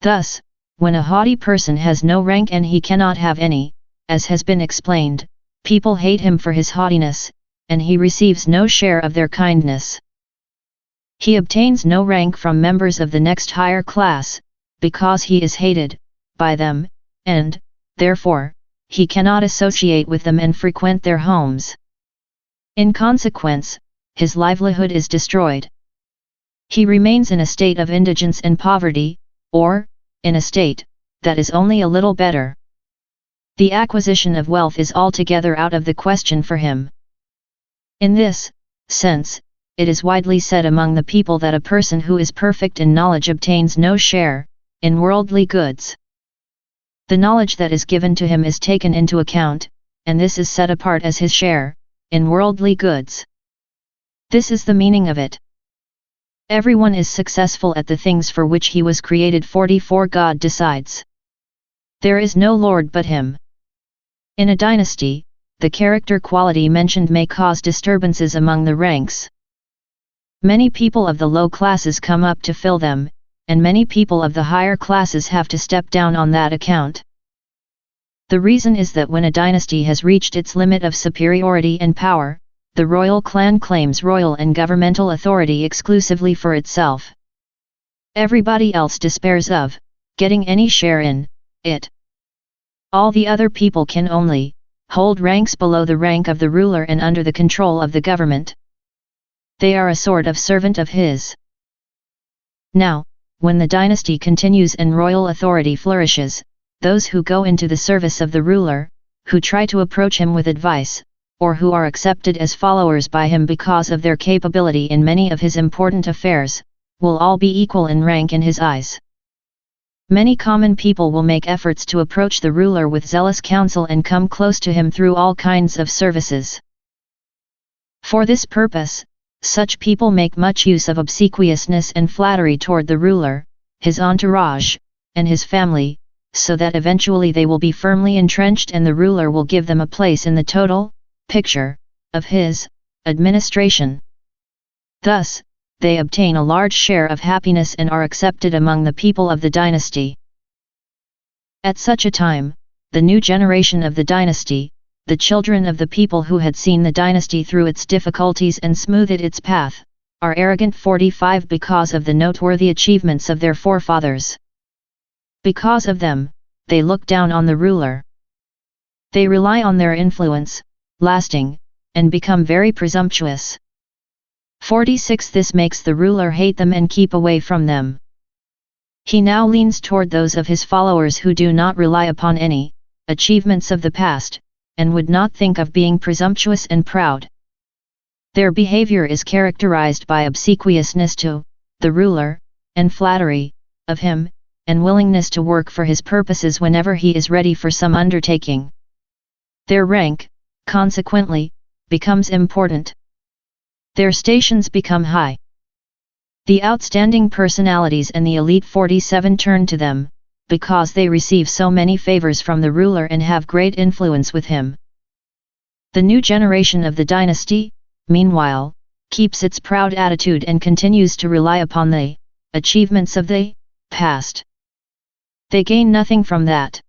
A: Thus, when a haughty person has no rank and he cannot have any, as has been explained, people hate him for his haughtiness, and he receives no share of their kindness. He obtains no rank from members of the next higher class, because he is hated by them, and, therefore, he cannot associate with them and frequent their homes. In consequence, his livelihood is destroyed. He remains in a state of indigence and poverty, or, in a state that is only a little better. The acquisition of wealth is altogether out of the question for him. In this sense, it is widely said among the people that a person who is perfect in knowledge obtains no share in worldly goods. The knowledge that is given to him is taken into account, and this is set apart as his share in worldly goods. This is the meaning of it. Everyone is successful at the things for which he was created. 44 God decides. There is no lord but him. In a dynasty, the character quality mentioned may cause disturbances among the ranks. Many people of the low classes come up to fill them, and many people of the higher classes have to step down on that account. The reason is that when a dynasty has reached its limit of superiority and power, the royal clan claims royal and governmental authority exclusively for itself. Everybody else despairs of getting any share in it. All the other people can only hold ranks below the rank of the ruler and under the control of the government. They are a sort of servant of his. Now, when the dynasty continues and royal authority flourishes, those who go into the service of the ruler, who try to approach him with advice, or who are accepted as followers by him because of their capability in many of his important affairs, will all be equal in rank in his eyes. Many common people will make efforts to approach the ruler with zealous counsel and come close to him through all kinds of services. For this purpose, such people make much use of obsequiousness and flattery toward the ruler, his entourage, and his family, so that eventually they will be firmly entrenched and the ruler will give them a place in the total picture of his administration. Thus, they obtain a large share of happiness and are accepted among the people of the dynasty. At such a time, the new generation of the dynasty, the children of the people who had seen the dynasty through its difficulties and smoothed its path, are arrogant. 45 Because of the noteworthy achievements of their forefathers. Because of them, they look down on the ruler. They rely on their influence, lasting, and become very presumptuous. 46 This makes the ruler hate them and keep away from them. He now leans toward those of his followers who do not rely upon any achievements of the past, and would not think of being presumptuous and proud. Their behavior is characterized by obsequiousness to the ruler, and flattery of him, and willingness to work for his purposes whenever he is ready for some undertaking. Their rank, consequently, becomes important. Their stations become high. The outstanding personalities and the elite 47 turn to them, because they receive so many favors from the ruler and have great influence with him. The new generation of the dynasty, meanwhile, keeps its proud attitude and continues to rely upon the achievements of the past. They gain nothing from that.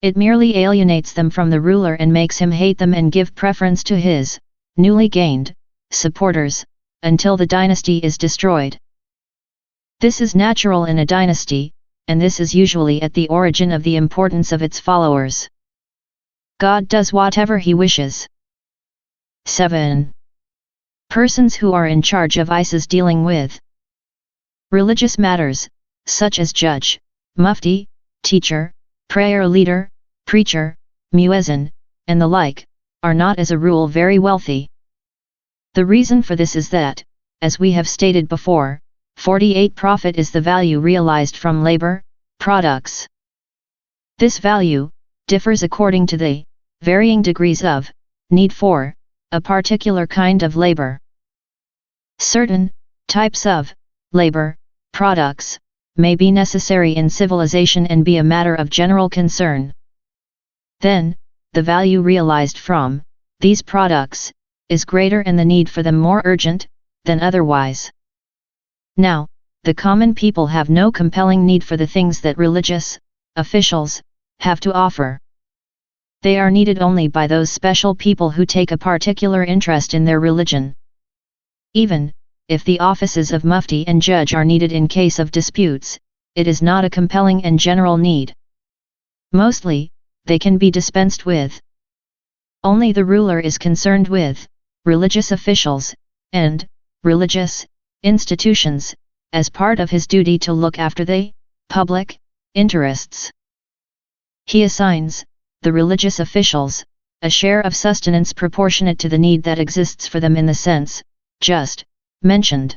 A: It merely alienates them from the ruler and makes him hate them and give preference to his newly gained supporters until the dynasty is destroyed. This is natural in a dynasty, and this is usually at the origin of the importance of its followers. God does whatever he wishes. 7. Persons who are in charge of ISIS dealing with religious matters, such as judge, mufti, teacher, prayer leader, preacher, muezzin, and the like, are not as a rule very wealthy. The reason for this is that, as we have stated before, 48 profit is the value realized from labor, products. This value differs according to the varying degrees of need for a particular kind of labor. Certain types of labor, products, may be necessary in civilization and be a matter of general concern. Then, the value realized from these products is greater and the need for them more urgent than otherwise. Now, the common people have no compelling need for the things that religious officials have to offer. They are needed only by those special people who take a particular interest in their religion. Even if the offices of mufti and judge are needed in case of disputes, it is not a compelling and general need. Mostly, they can be dispensed with. Only the ruler is concerned with religious officials and religious institutions, as part of his duty to look after the public interests. He assigns the religious officials a share of sustenance proportionate to the need that exists for them in the sense just mentioned.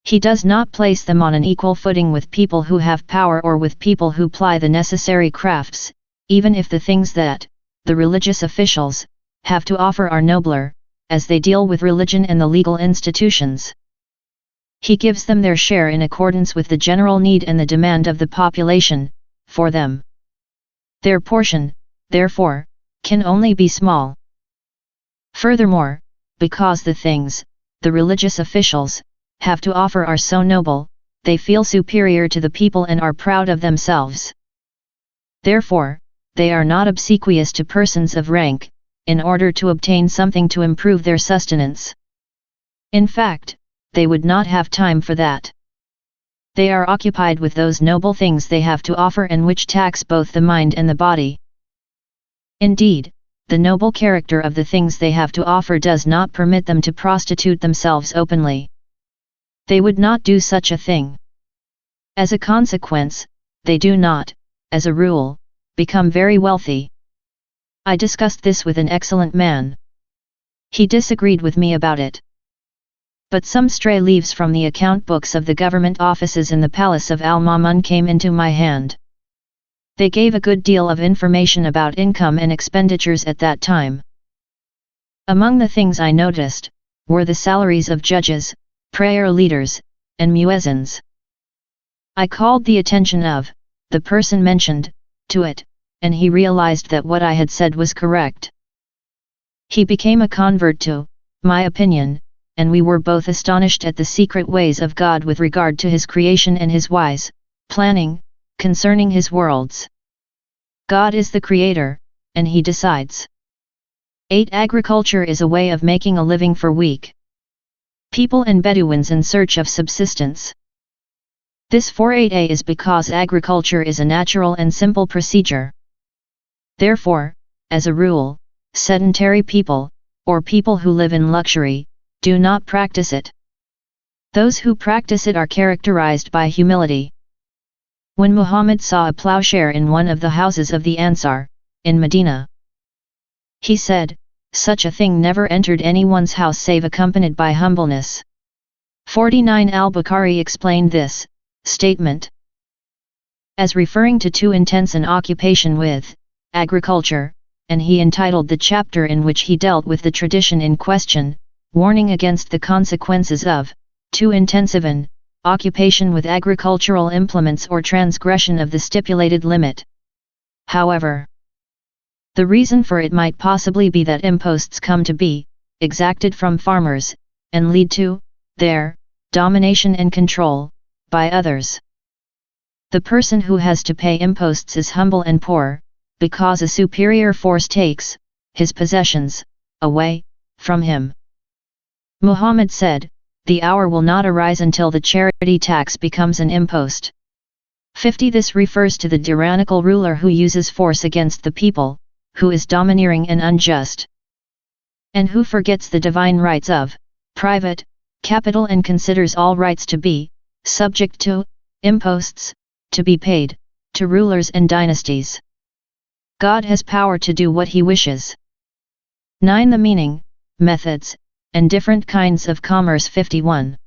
A: He does not place them on an equal footing with people who have power or with people who ply the necessary crafts, even if the things that the religious officials have to offer are nobler, as they deal with religion and the legal institutions. He gives them their share in accordance with the general need and the demand of the population for them. Their portion, therefore, can only be small. Furthermore, because the things the religious officials have to offer are so noble, they feel superior to the people and are proud of themselves. Therefore, they are not obsequious to persons of rank, in order to obtain something to improve their sustenance. In fact, they would not have time for that. They are occupied with those noble things they have to offer and which tax both the mind and the body. Indeed, the noble character of the things they have to offer does not permit them to prostitute themselves openly. They would not do such a thing. As a consequence, they do not, as a rule, become very wealthy. I discussed this with an excellent man. He disagreed with me about it. But some stray leaves from the account books of the government offices in the palace of Al-Mamun came into my hand. They gave a good deal of information about income and expenditures at that time. Among the things I noticed were the salaries of judges, prayer leaders, and muezzins. I called the attention of the person mentioned to it, and he realized that what I had said was correct. He became a convert to my opinion, and we were both astonished at the secret ways of God with regard to his creation and his wise planning concerning his worlds. God is the creator, and he decides. 8. Agriculture is a way of making a living for weak people and Bedouins in search of subsistence. This 48a is because agriculture is a natural and simple procedure. Therefore, as a rule, sedentary people, or people who live in luxury, do not practice it. Those who practice it are characterized by humility. When Muhammad saw a plowshare in one of the houses of the Ansar, in Medina, he said, "Such a thing never entered anyone's house save accompanied by humbleness." 49. Al-Bukhari explained this statement as referring to too intense an occupation with agriculture, and he entitled the chapter in which he dealt with the tradition in question, warning against the consequences of too intensive an occupation with agricultural implements or transgression of the stipulated limit. However, The reason for it might possibly be that imposts come to be exacted from farmers, and lead to their domination and control by others. The person who has to pay imposts is humble and poor, because a superior force takes his possessions away from him. Muhammad said, "The hour will not arise until the charity tax becomes an impost." 50. This refers to the tyrannical ruler who uses force against the people, who is domineering and unjust, and who forgets the divine rights of private capital and considers all rights to be subject to imposts, to be paid to rulers and dynasties. God has power to do what he wishes. 9. The meaning, methods, and different kinds of commerce. 51.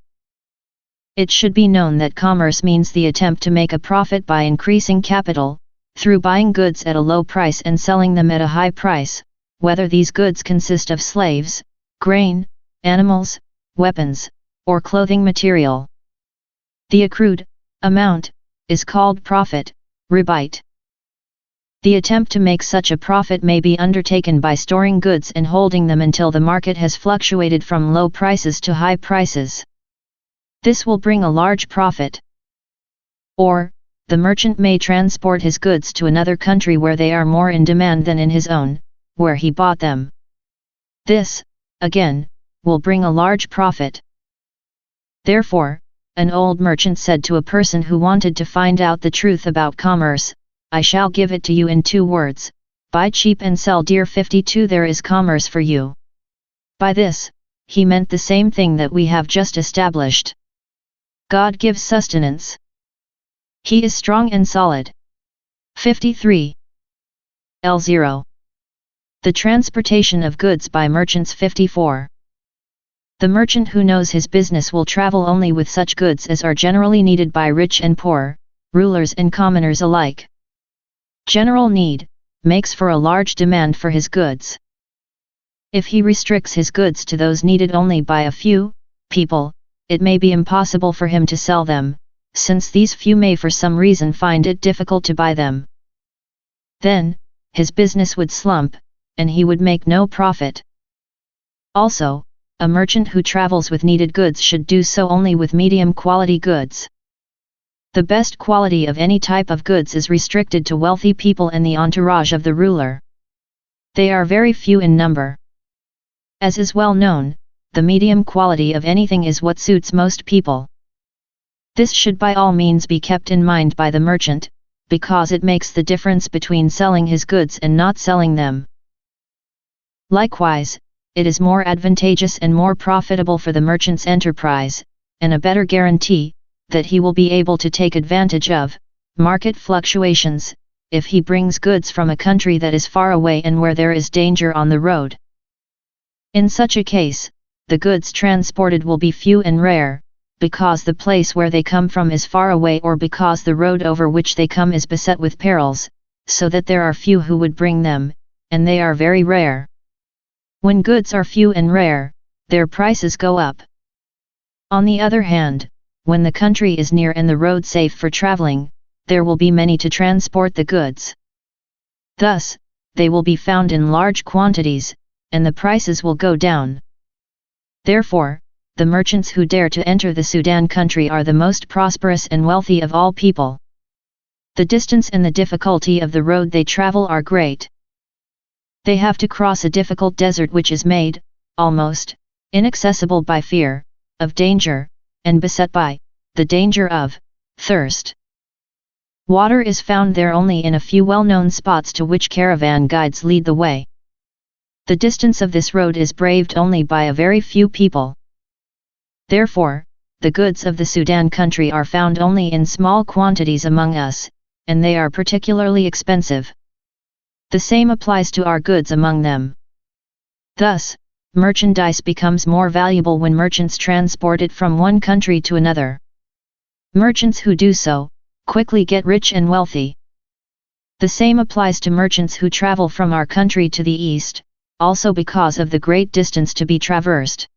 A: It should be known that commerce means the attempt to make a profit by increasing capital, through buying goods at a low price and selling them at a high price, whether these goods consist of slaves, grain, animals, weapons, or clothing material. The accrued amount is called profit, rebite. The attempt to make such a profit may be undertaken by storing goods and holding them until the market has fluctuated from low prices to high prices. This will bring a large profit. Or, the merchant may transport his goods to another country where they are more in demand than in his own, where he bought them. This, again, will bring a large profit. Therefore, an old merchant said to a person who wanted to find out the truth about commerce, "I shall give it to you in 2 words, buy cheap and sell dear." 52. There is commerce for you. By this, he meant the same thing that we have just established. God gives sustenance. He is strong and solid. 53. L0. The transportation of goods by merchants. 54. The merchant who knows his business will travel only with such goods as are generally needed by rich and poor, rulers and commoners alike. General need makes for a large demand for his goods. If he restricts his goods to those needed only by a few people, it may be impossible for him to sell them, since these few may for some reason find it difficult to buy them. Then, his business would slump, and he would make no profit. Also, a merchant who travels with needed goods should do so only with medium quality goods. The best quality of any type of goods is restricted to wealthy people and the entourage of the ruler. They are very few in number. As is well known, the medium quality of anything is what suits most people. This should by all means be kept in mind by the merchant, because it makes the difference between selling his goods and not selling them. Likewise, it is more advantageous and more profitable for the merchant's enterprise, and a better guarantee that he will be able to take advantage of market fluctuations, if he brings goods from a country that is far away and where there is danger on the road. In such a case, the goods transported will be few and rare, because the place where they come from is far away or because the road over which they come is beset with perils, so that there are few who would bring them, and they are very rare. When goods are few and rare, their prices go up. On the other hand, when the country is near and the road safe for traveling, there will be many to transport the goods. Thus, they will be found in large quantities, and the prices will go down. Therefore, the merchants who dare to enter the Sudan country are the most prosperous and wealthy of all people. The distance and the difficulty of the road they travel are great. They have to cross a difficult desert which is made, almost, inaccessible by fear of danger, and beset by the danger of thirst. Water is found there only in a few well-known spots to which caravan guides lead the way. The distance of this road is braved only by a very few people. Therefore, the goods of the Sudan country are found only in small quantities among us, and they are particularly expensive. The same applies to our goods among them. Thus, merchandise becomes more valuable when merchants transport it from one country to another. Merchants who do so, quickly get rich and wealthy. The same applies to merchants who travel from our country to the east, also because of the great distance to be traversed.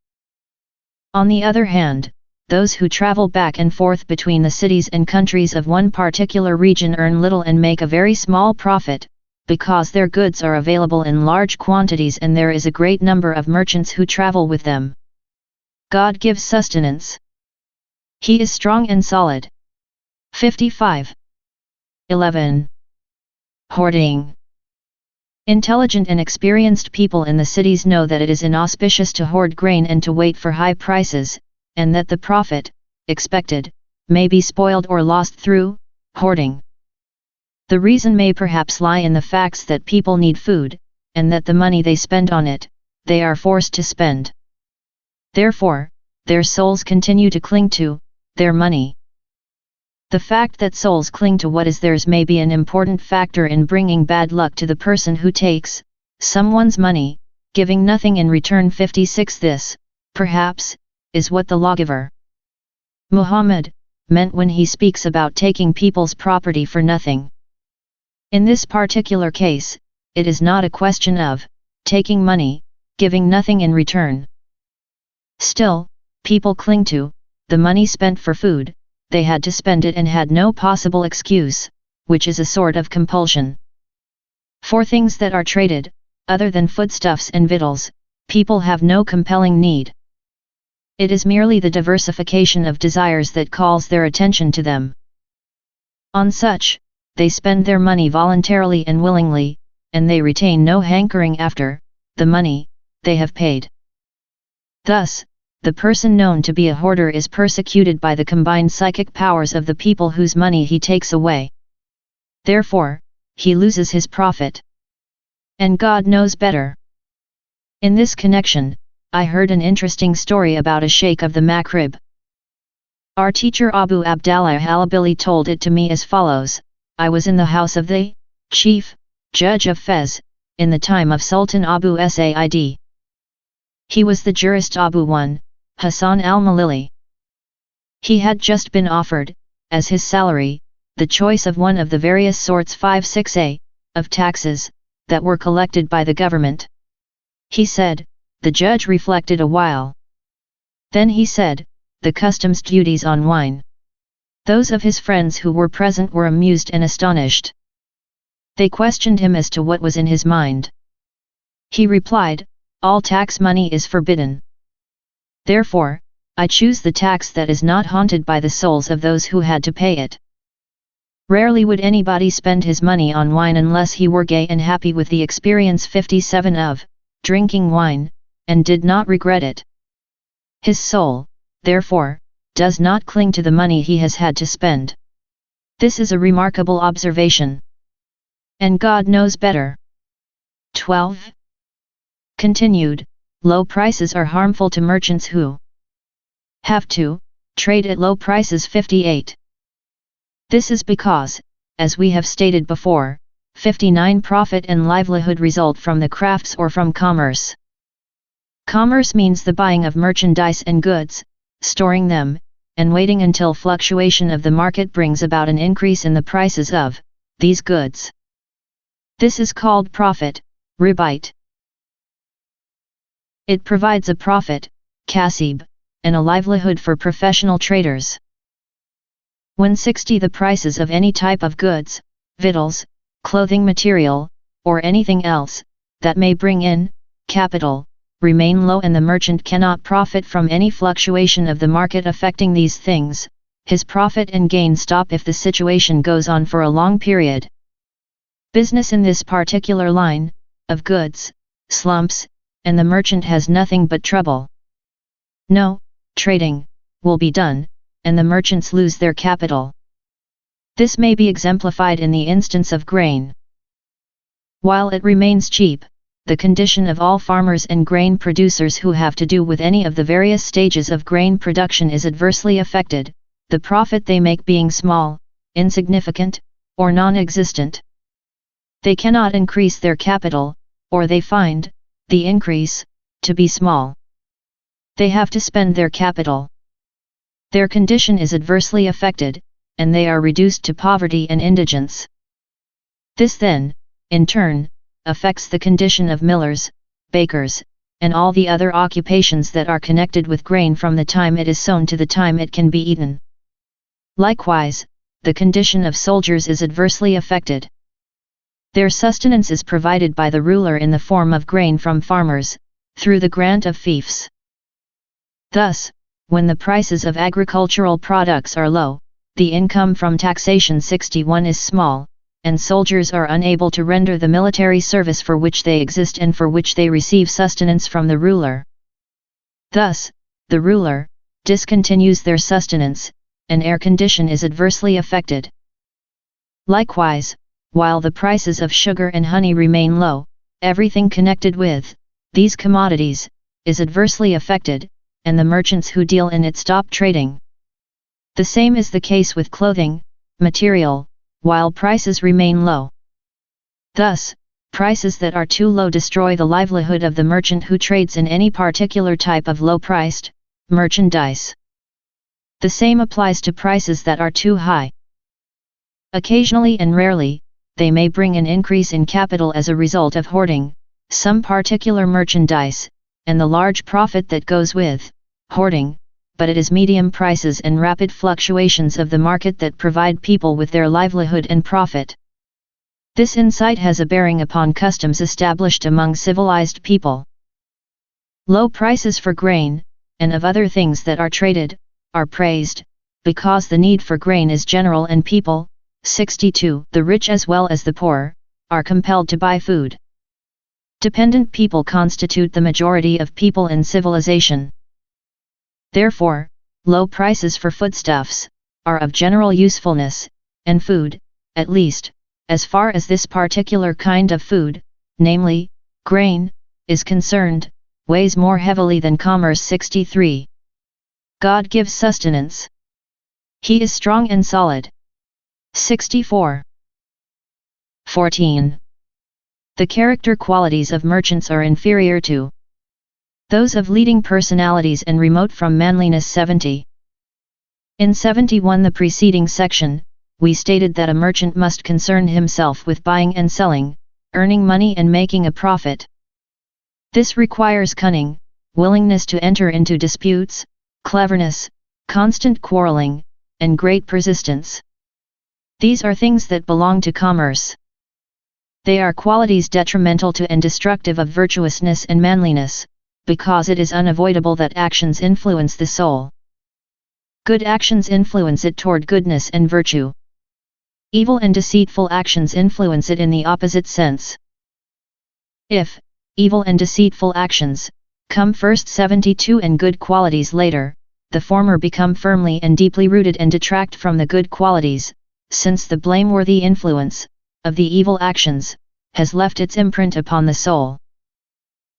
A: On the other hand, those who travel back and forth between the cities and countries of one particular region earn little and make a very small profit, because their goods are available in large quantities and there is a great number of merchants who travel with them. God gives sustenance. He is strong and solid. 55. 11. Hoarding. Intelligent and experienced people in the cities know that it is inauspicious to hoard grain and to wait for high prices, and that the profit, expected, may be spoiled or lost through hoarding. The reason may perhaps lie in the facts that people need food, and that the money they spend on it, they are forced to spend. Therefore, their souls continue to cling to their money. The fact that souls cling to what is theirs may be an important factor in bringing bad luck to the person who takes someone's money, giving nothing in return. 56. This, perhaps, is what the lawgiver Muhammad meant when he speaks about taking people's property for nothing. In this particular case, it is not a question of taking money, giving nothing in return. Still, people cling to the money spent for food. They had to spend it and had no possible excuse, which is a sort of compulsion. For things that are traded, other than foodstuffs and victuals, people have no compelling need. It is merely the diversification of desires that calls their attention to them. On such, they spend their money voluntarily and willingly, and they retain no hankering after the money they have paid. Thus, the person known to be a hoarder is persecuted by the combined psychic powers of the people whose money he takes away. Therefore, he loses his profit. And God knows better. In this connection, I heard an interesting story about a sheikh of the Maghrib. Our teacher Abu Abdallah Halabili told it to me as follows: I was in the house of the chief judge of Fez, in the time of Sultan Abu Said. He was the jurist Abu I, Hassan al-Malili. He had just been offered, as his salary, the choice of one of the various sorts 5-6a, of taxes, that were collected by the government. He said, the judge reflected a while. Then he said, the customs duties on wine. Those of his friends who were present were amused and astonished. They questioned him as to what was in his mind. He replied, all tax money is forbidden. Therefore, I choose the tax that is not haunted by the souls of those who had to pay it. Rarely would anybody spend his money on wine unless he were gay and happy with the experience 57 of drinking wine, and did not regret it. His soul, therefore, does not cling to the money he has had to spend. This is a remarkable observation. And God knows better. 12. Continued, low prices are harmful to merchants who have to trade at low prices. 58. This is because, as we have stated before, 59 profit and livelihood result from the crafts or from commerce. Commerce means the buying of merchandise and goods, storing them, and waiting until fluctuation of the market brings about an increase in the prices of these goods. This is called profit, ribite. It provides a profit, kasib, and a livelihood for professional traders. When 60 the prices of any type of goods, victuals, clothing material, or anything else, that may bring in capital, remain low and the merchant cannot profit from any fluctuation of the market affecting these things, his profit and gain stop if the situation goes on for a long period. Business in this particular line of goods slumps, and the merchant has nothing but trouble. No trading will be done, and the merchants lose their capital. This may be exemplified in the instance of grain. While it remains cheap, the condition of all farmers and grain producers who have to do with any of the various stages of grain production is adversely affected, the profit they make being small, insignificant, or non-existent. They cannot increase their capital, or they find the increase to be small. They have to spend their capital. Their condition is adversely affected, and they are reduced to poverty and indigence. This then, in turn, affects the condition of millers, bakers, and all the other occupations that are connected with grain from the time it is sown to the time it can be eaten. Likewise, the condition of soldiers is adversely affected. Their sustenance is provided by the ruler in the form of grain from farmers, through the grant of fiefs. Thus, when the prices of agricultural products are low, the income from taxation 61 is small, and soldiers are unable to render the military service for which they exist and for which they receive sustenance from the ruler. Thus, the ruler discontinues their sustenance, and air condition is adversely affected. Likewise, while the prices of sugar and honey remain low, everything connected with these commodities is adversely affected, and the merchants who deal in it stop trading. The same is the case with clothing, material, while prices remain low. Thus, prices that are too low destroy the livelihood of the merchant who trades in any particular type of low-priced merchandise. The same applies to prices that are too high. Occasionally and rarely, they may bring an increase in capital as a result of hoarding some particular merchandise, and the large profit that goes with hoarding, but it is medium prices and rapid fluctuations of the market that provide people with their livelihood and profit. This insight has a bearing upon customs established among civilized people. Low prices for grain, and of other things that are traded, are praised, because the need for grain is general and people, 62, the rich as well as the poor, are compelled to buy food. Dependent people constitute the majority of people in civilization. Therefore, low prices for foodstuffs are of general usefulness, and food, at least, as far as this particular kind of food, namely, grain, is concerned, weighs more heavily than commerce 63. God gives sustenance. He is strong and solid. 64. 14. The character qualities of merchants are inferior to those of leading personalities and remote from manliness 70. In 71, the preceding section, we stated that a merchant must concern himself with buying and selling, earning money and making a profit. This requires cunning, willingness to enter into disputes, cleverness, constant quarreling, and great persistence. These are things that belong to commerce. They are qualities detrimental to and destructive of virtuousness and manliness, because it is unavoidable that actions influence the soul. Good actions influence it toward goodness and virtue. Evil and deceitful actions influence it in the opposite sense. If evil and deceitful actions come first 72 and good qualities later, the former become firmly and deeply rooted and detract from the good qualities, since the blameworthy influence of the evil actions has left its imprint upon the soul.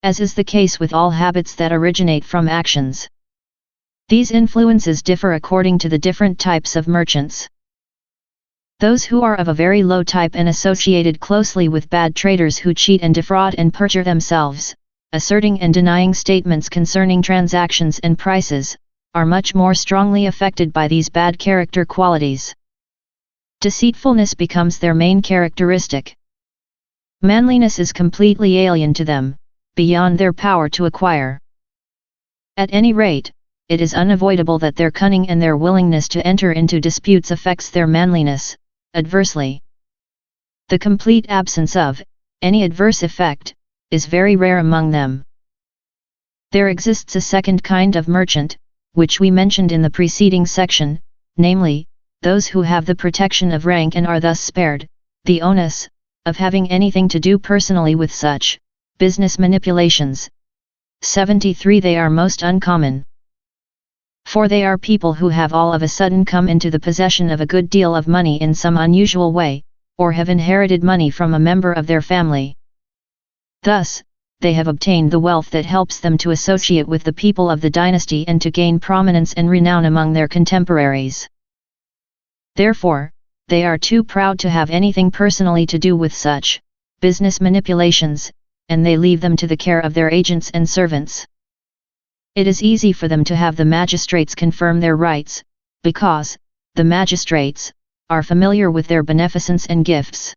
A: As is the case with all habits that originate from actions. These influences differ according to the different types of merchants. Those who are of a very low type and associated closely with bad traders who cheat and defraud and perjure themselves, asserting and denying statements concerning transactions and prices, are much more strongly affected by these bad character qualities. Deceitfulness becomes their main characteristic. Manliness is completely alien to them, beyond their power to acquire. At any rate, it is unavoidable that their cunning and their willingness to enter into disputes affects their manliness, adversely. The complete absence of any adverse effect is very rare among them. There exists a second kind of merchant, which we mentioned in the preceding section, namely, those who have the protection of rank and are thus spared the onus of having anything to do personally with such business manipulations. 73. They are most uncommon. For they are people who have all of a sudden come into the possession of a good deal of money in some unusual way, or have inherited money from a member of their family. Thus, they have obtained the wealth that helps them to associate with the people of the dynasty and to gain prominence and renown among their contemporaries. Therefore, they are too proud to have anything personally to do with such business manipulations, and they leave them to the care of their agents and servants. It is easy for them to have the magistrates confirm their rights, because the magistrates are familiar with their beneficence and gifts.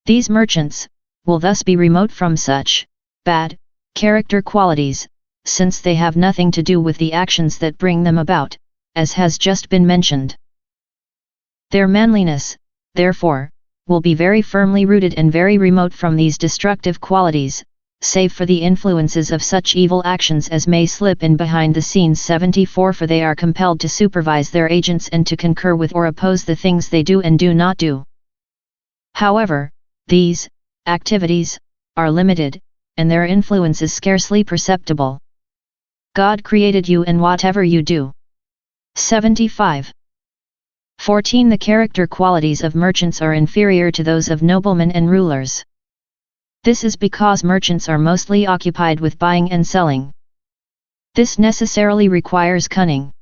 A: These merchants will thus be remote from such bad character qualities, since they have nothing to do with the actions that bring them about, as has just been mentioned. Their manliness, therefore, will be very firmly rooted and very remote from these destructive qualities, save for the influences of such evil actions as may slip in behind the scenes. 74 For they are compelled to supervise their agents and to concur with or oppose the things they do and do not do. However, these activities are limited, and their influence is scarcely perceptible. God created you and whatever you do. 75. 14 The character qualities of merchants are inferior to those of noblemen and rulers. This is because merchants are mostly occupied with buying and selling. This necessarily requires cunning.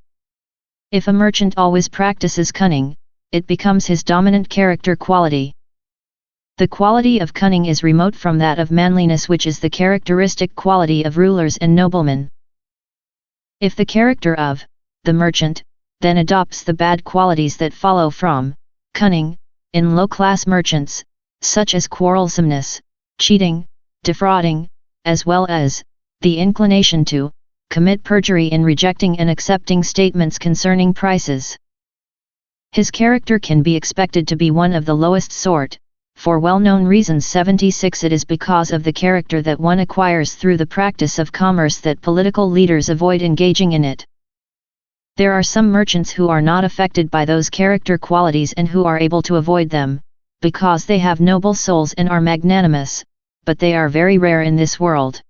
A: If a merchant always practices cunning, it becomes his dominant character quality. The quality of cunning is remote from that of manliness, which is the characteristic quality of rulers and noblemen. If the character of the merchant then adopts the bad qualities that follow from cunning, in low-class merchants, such as quarrelsomeness, cheating, defrauding, as well as the inclination to commit perjury in rejecting and accepting statements concerning prices, his character can be expected to be one of the lowest sort, for well-known reasons. 76 It is because of the character that one acquires through the practice of commerce that political leaders avoid engaging in it. There are some merchants who are not affected by those character qualities and who are able to avoid them, because they have noble souls and are magnanimous, but they are very rare in this world.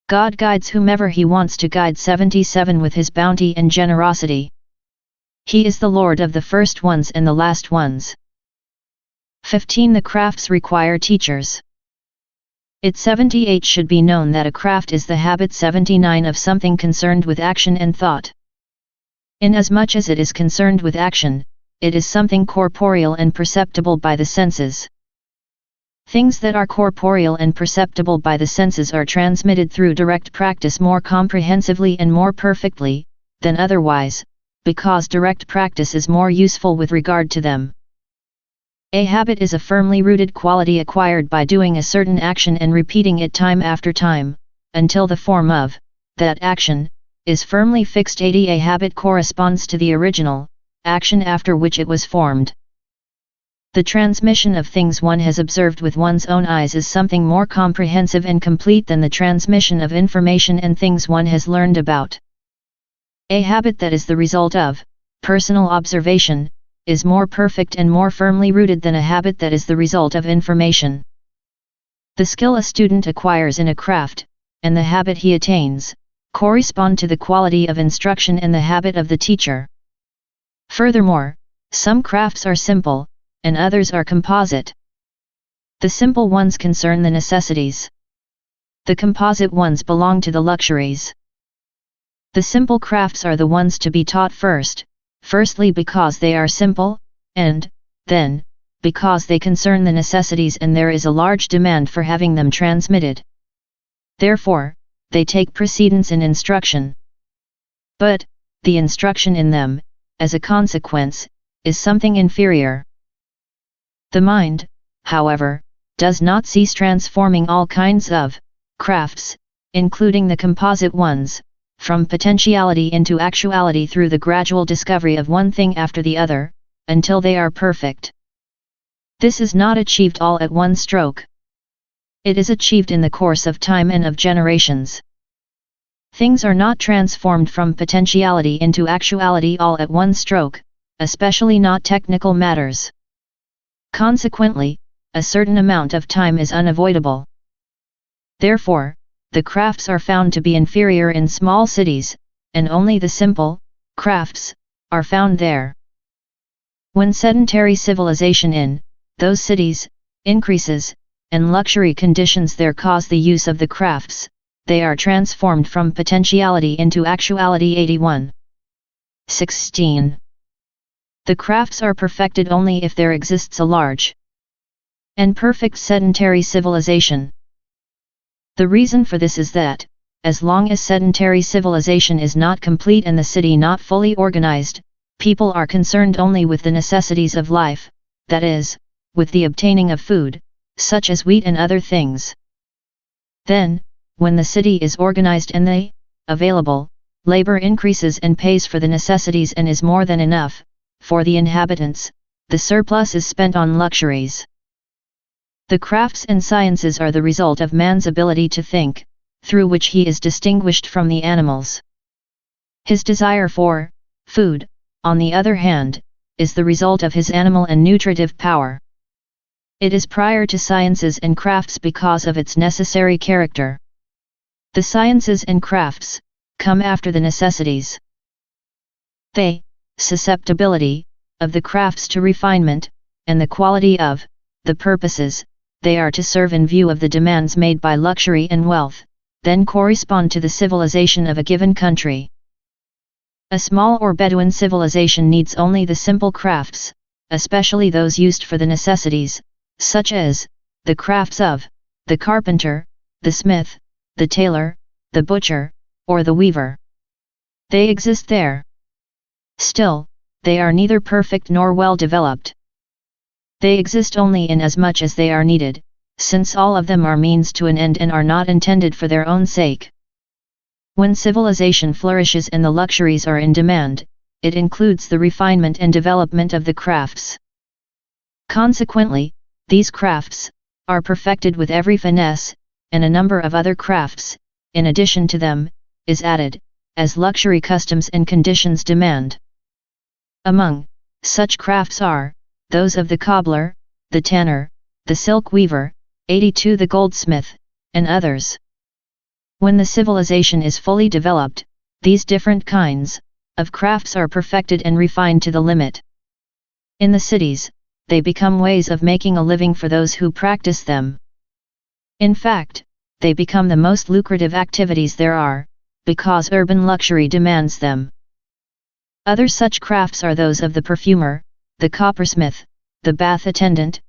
A: God guides whomever He wants to guide. 77 With His bounty and generosity, He is the Lord of the first ones and the last ones. 15 The crafts require teachers. It 78 should be known that a craft is the habit. 79 Of something concerned with action and thought. Inasmuch as it is concerned with action, it is something corporeal and perceptible by the senses. Things that are corporeal and perceptible by the senses are transmitted through direct practice more comprehensively and more perfectly than otherwise, because direct practice is more useful with regard to them. A habit is a firmly rooted quality acquired by doing a certain action and repeating it time after time, until the form of that action is firmly fixed. 80 A habit corresponds to the original action after which it was formed. The transmission of things one has observed with one's own eyes is something more comprehensive and complete than the transmission of information and things one has learned about. A habit that is the result of personal observation is more perfect and more firmly rooted than a habit that is the result of information. The skill a student acquires in a craft, and the habit he attains, correspond to the quality of instruction and the habit of the teacher. Furthermore, some crafts are simple, and others are composite. The simple ones concern the necessities. The composite ones belong to the luxuries. The simple crafts are the ones to be taught firstly because they are simple, and, then, because they concern the necessities and there is a large demand for having them transmitted. Therefore, they take precedence in instruction. But, the instruction in them, as a consequence, is something inferior. The mind, however, does not cease transforming all kinds of crafts, including the composite ones, from potentiality into actuality through the gradual discovery of one thing after the other, until they are perfect. This is not achieved all at one stroke. It is achieved in the course of time and of generations. Things are not transformed from potentiality into actuality all at one stroke, especially not technical matters. Consequently, a certain amount of time is unavoidable. Therefore, the crafts are found to be inferior in small cities, and only the simple crafts are found there. When sedentary civilization in those cities increases, and luxury conditions there cause the use of the crafts, they are transformed from potentiality into actuality. 81. 16. The crafts are perfected only if there exists a large and perfect sedentary civilization. The reason for this is that, as long as sedentary civilization is not complete and the city not fully organized, people are concerned only with the necessities of life, that is, with the obtaining of food, such as wheat and other things. Then, when the city is organized and the available labor increases and pays for the necessities and is more than enough for the inhabitants, the surplus is spent on luxuries. The crafts and sciences are the result of man's ability to think, through which he is distinguished from the animals. His desire for food, on the other hand, is the result of his animal and nutritive power. It is prior to sciences and crafts because of its necessary character. The sciences and crafts come after the necessities. The susceptibility of the crafts to refinement, and the quality of the purposes they are to serve in view of the demands made by luxury and wealth, then correspond to the civilization of a given country. A small or Bedouin civilization needs only the simple crafts, especially those used for the necessities, such as the crafts of the carpenter, the smith, the tailor, the butcher, or the weaver. They exist there. Still, they are neither perfect nor well developed. They exist only inasmuch as they are needed, since all of them are means to an end and are not intended for their own sake. When civilization flourishes and the luxuries are in demand, it includes the refinement and development of the crafts. Consequently, these crafts are perfected with every finesse, and a number of other crafts, in addition to them, is added, as luxury customs and conditions demand. Among such crafts are those of the cobbler, the tanner, the silk weaver, 82 the goldsmith, and others. When the civilization is fully developed, these different kinds of crafts are perfected and refined to the limit. In the cities, they become ways of making a living for those who practice them. In fact, they become the most lucrative activities there are, because urban luxury demands them. Other such crafts are those of the perfumer, the coppersmith, the bath attendant,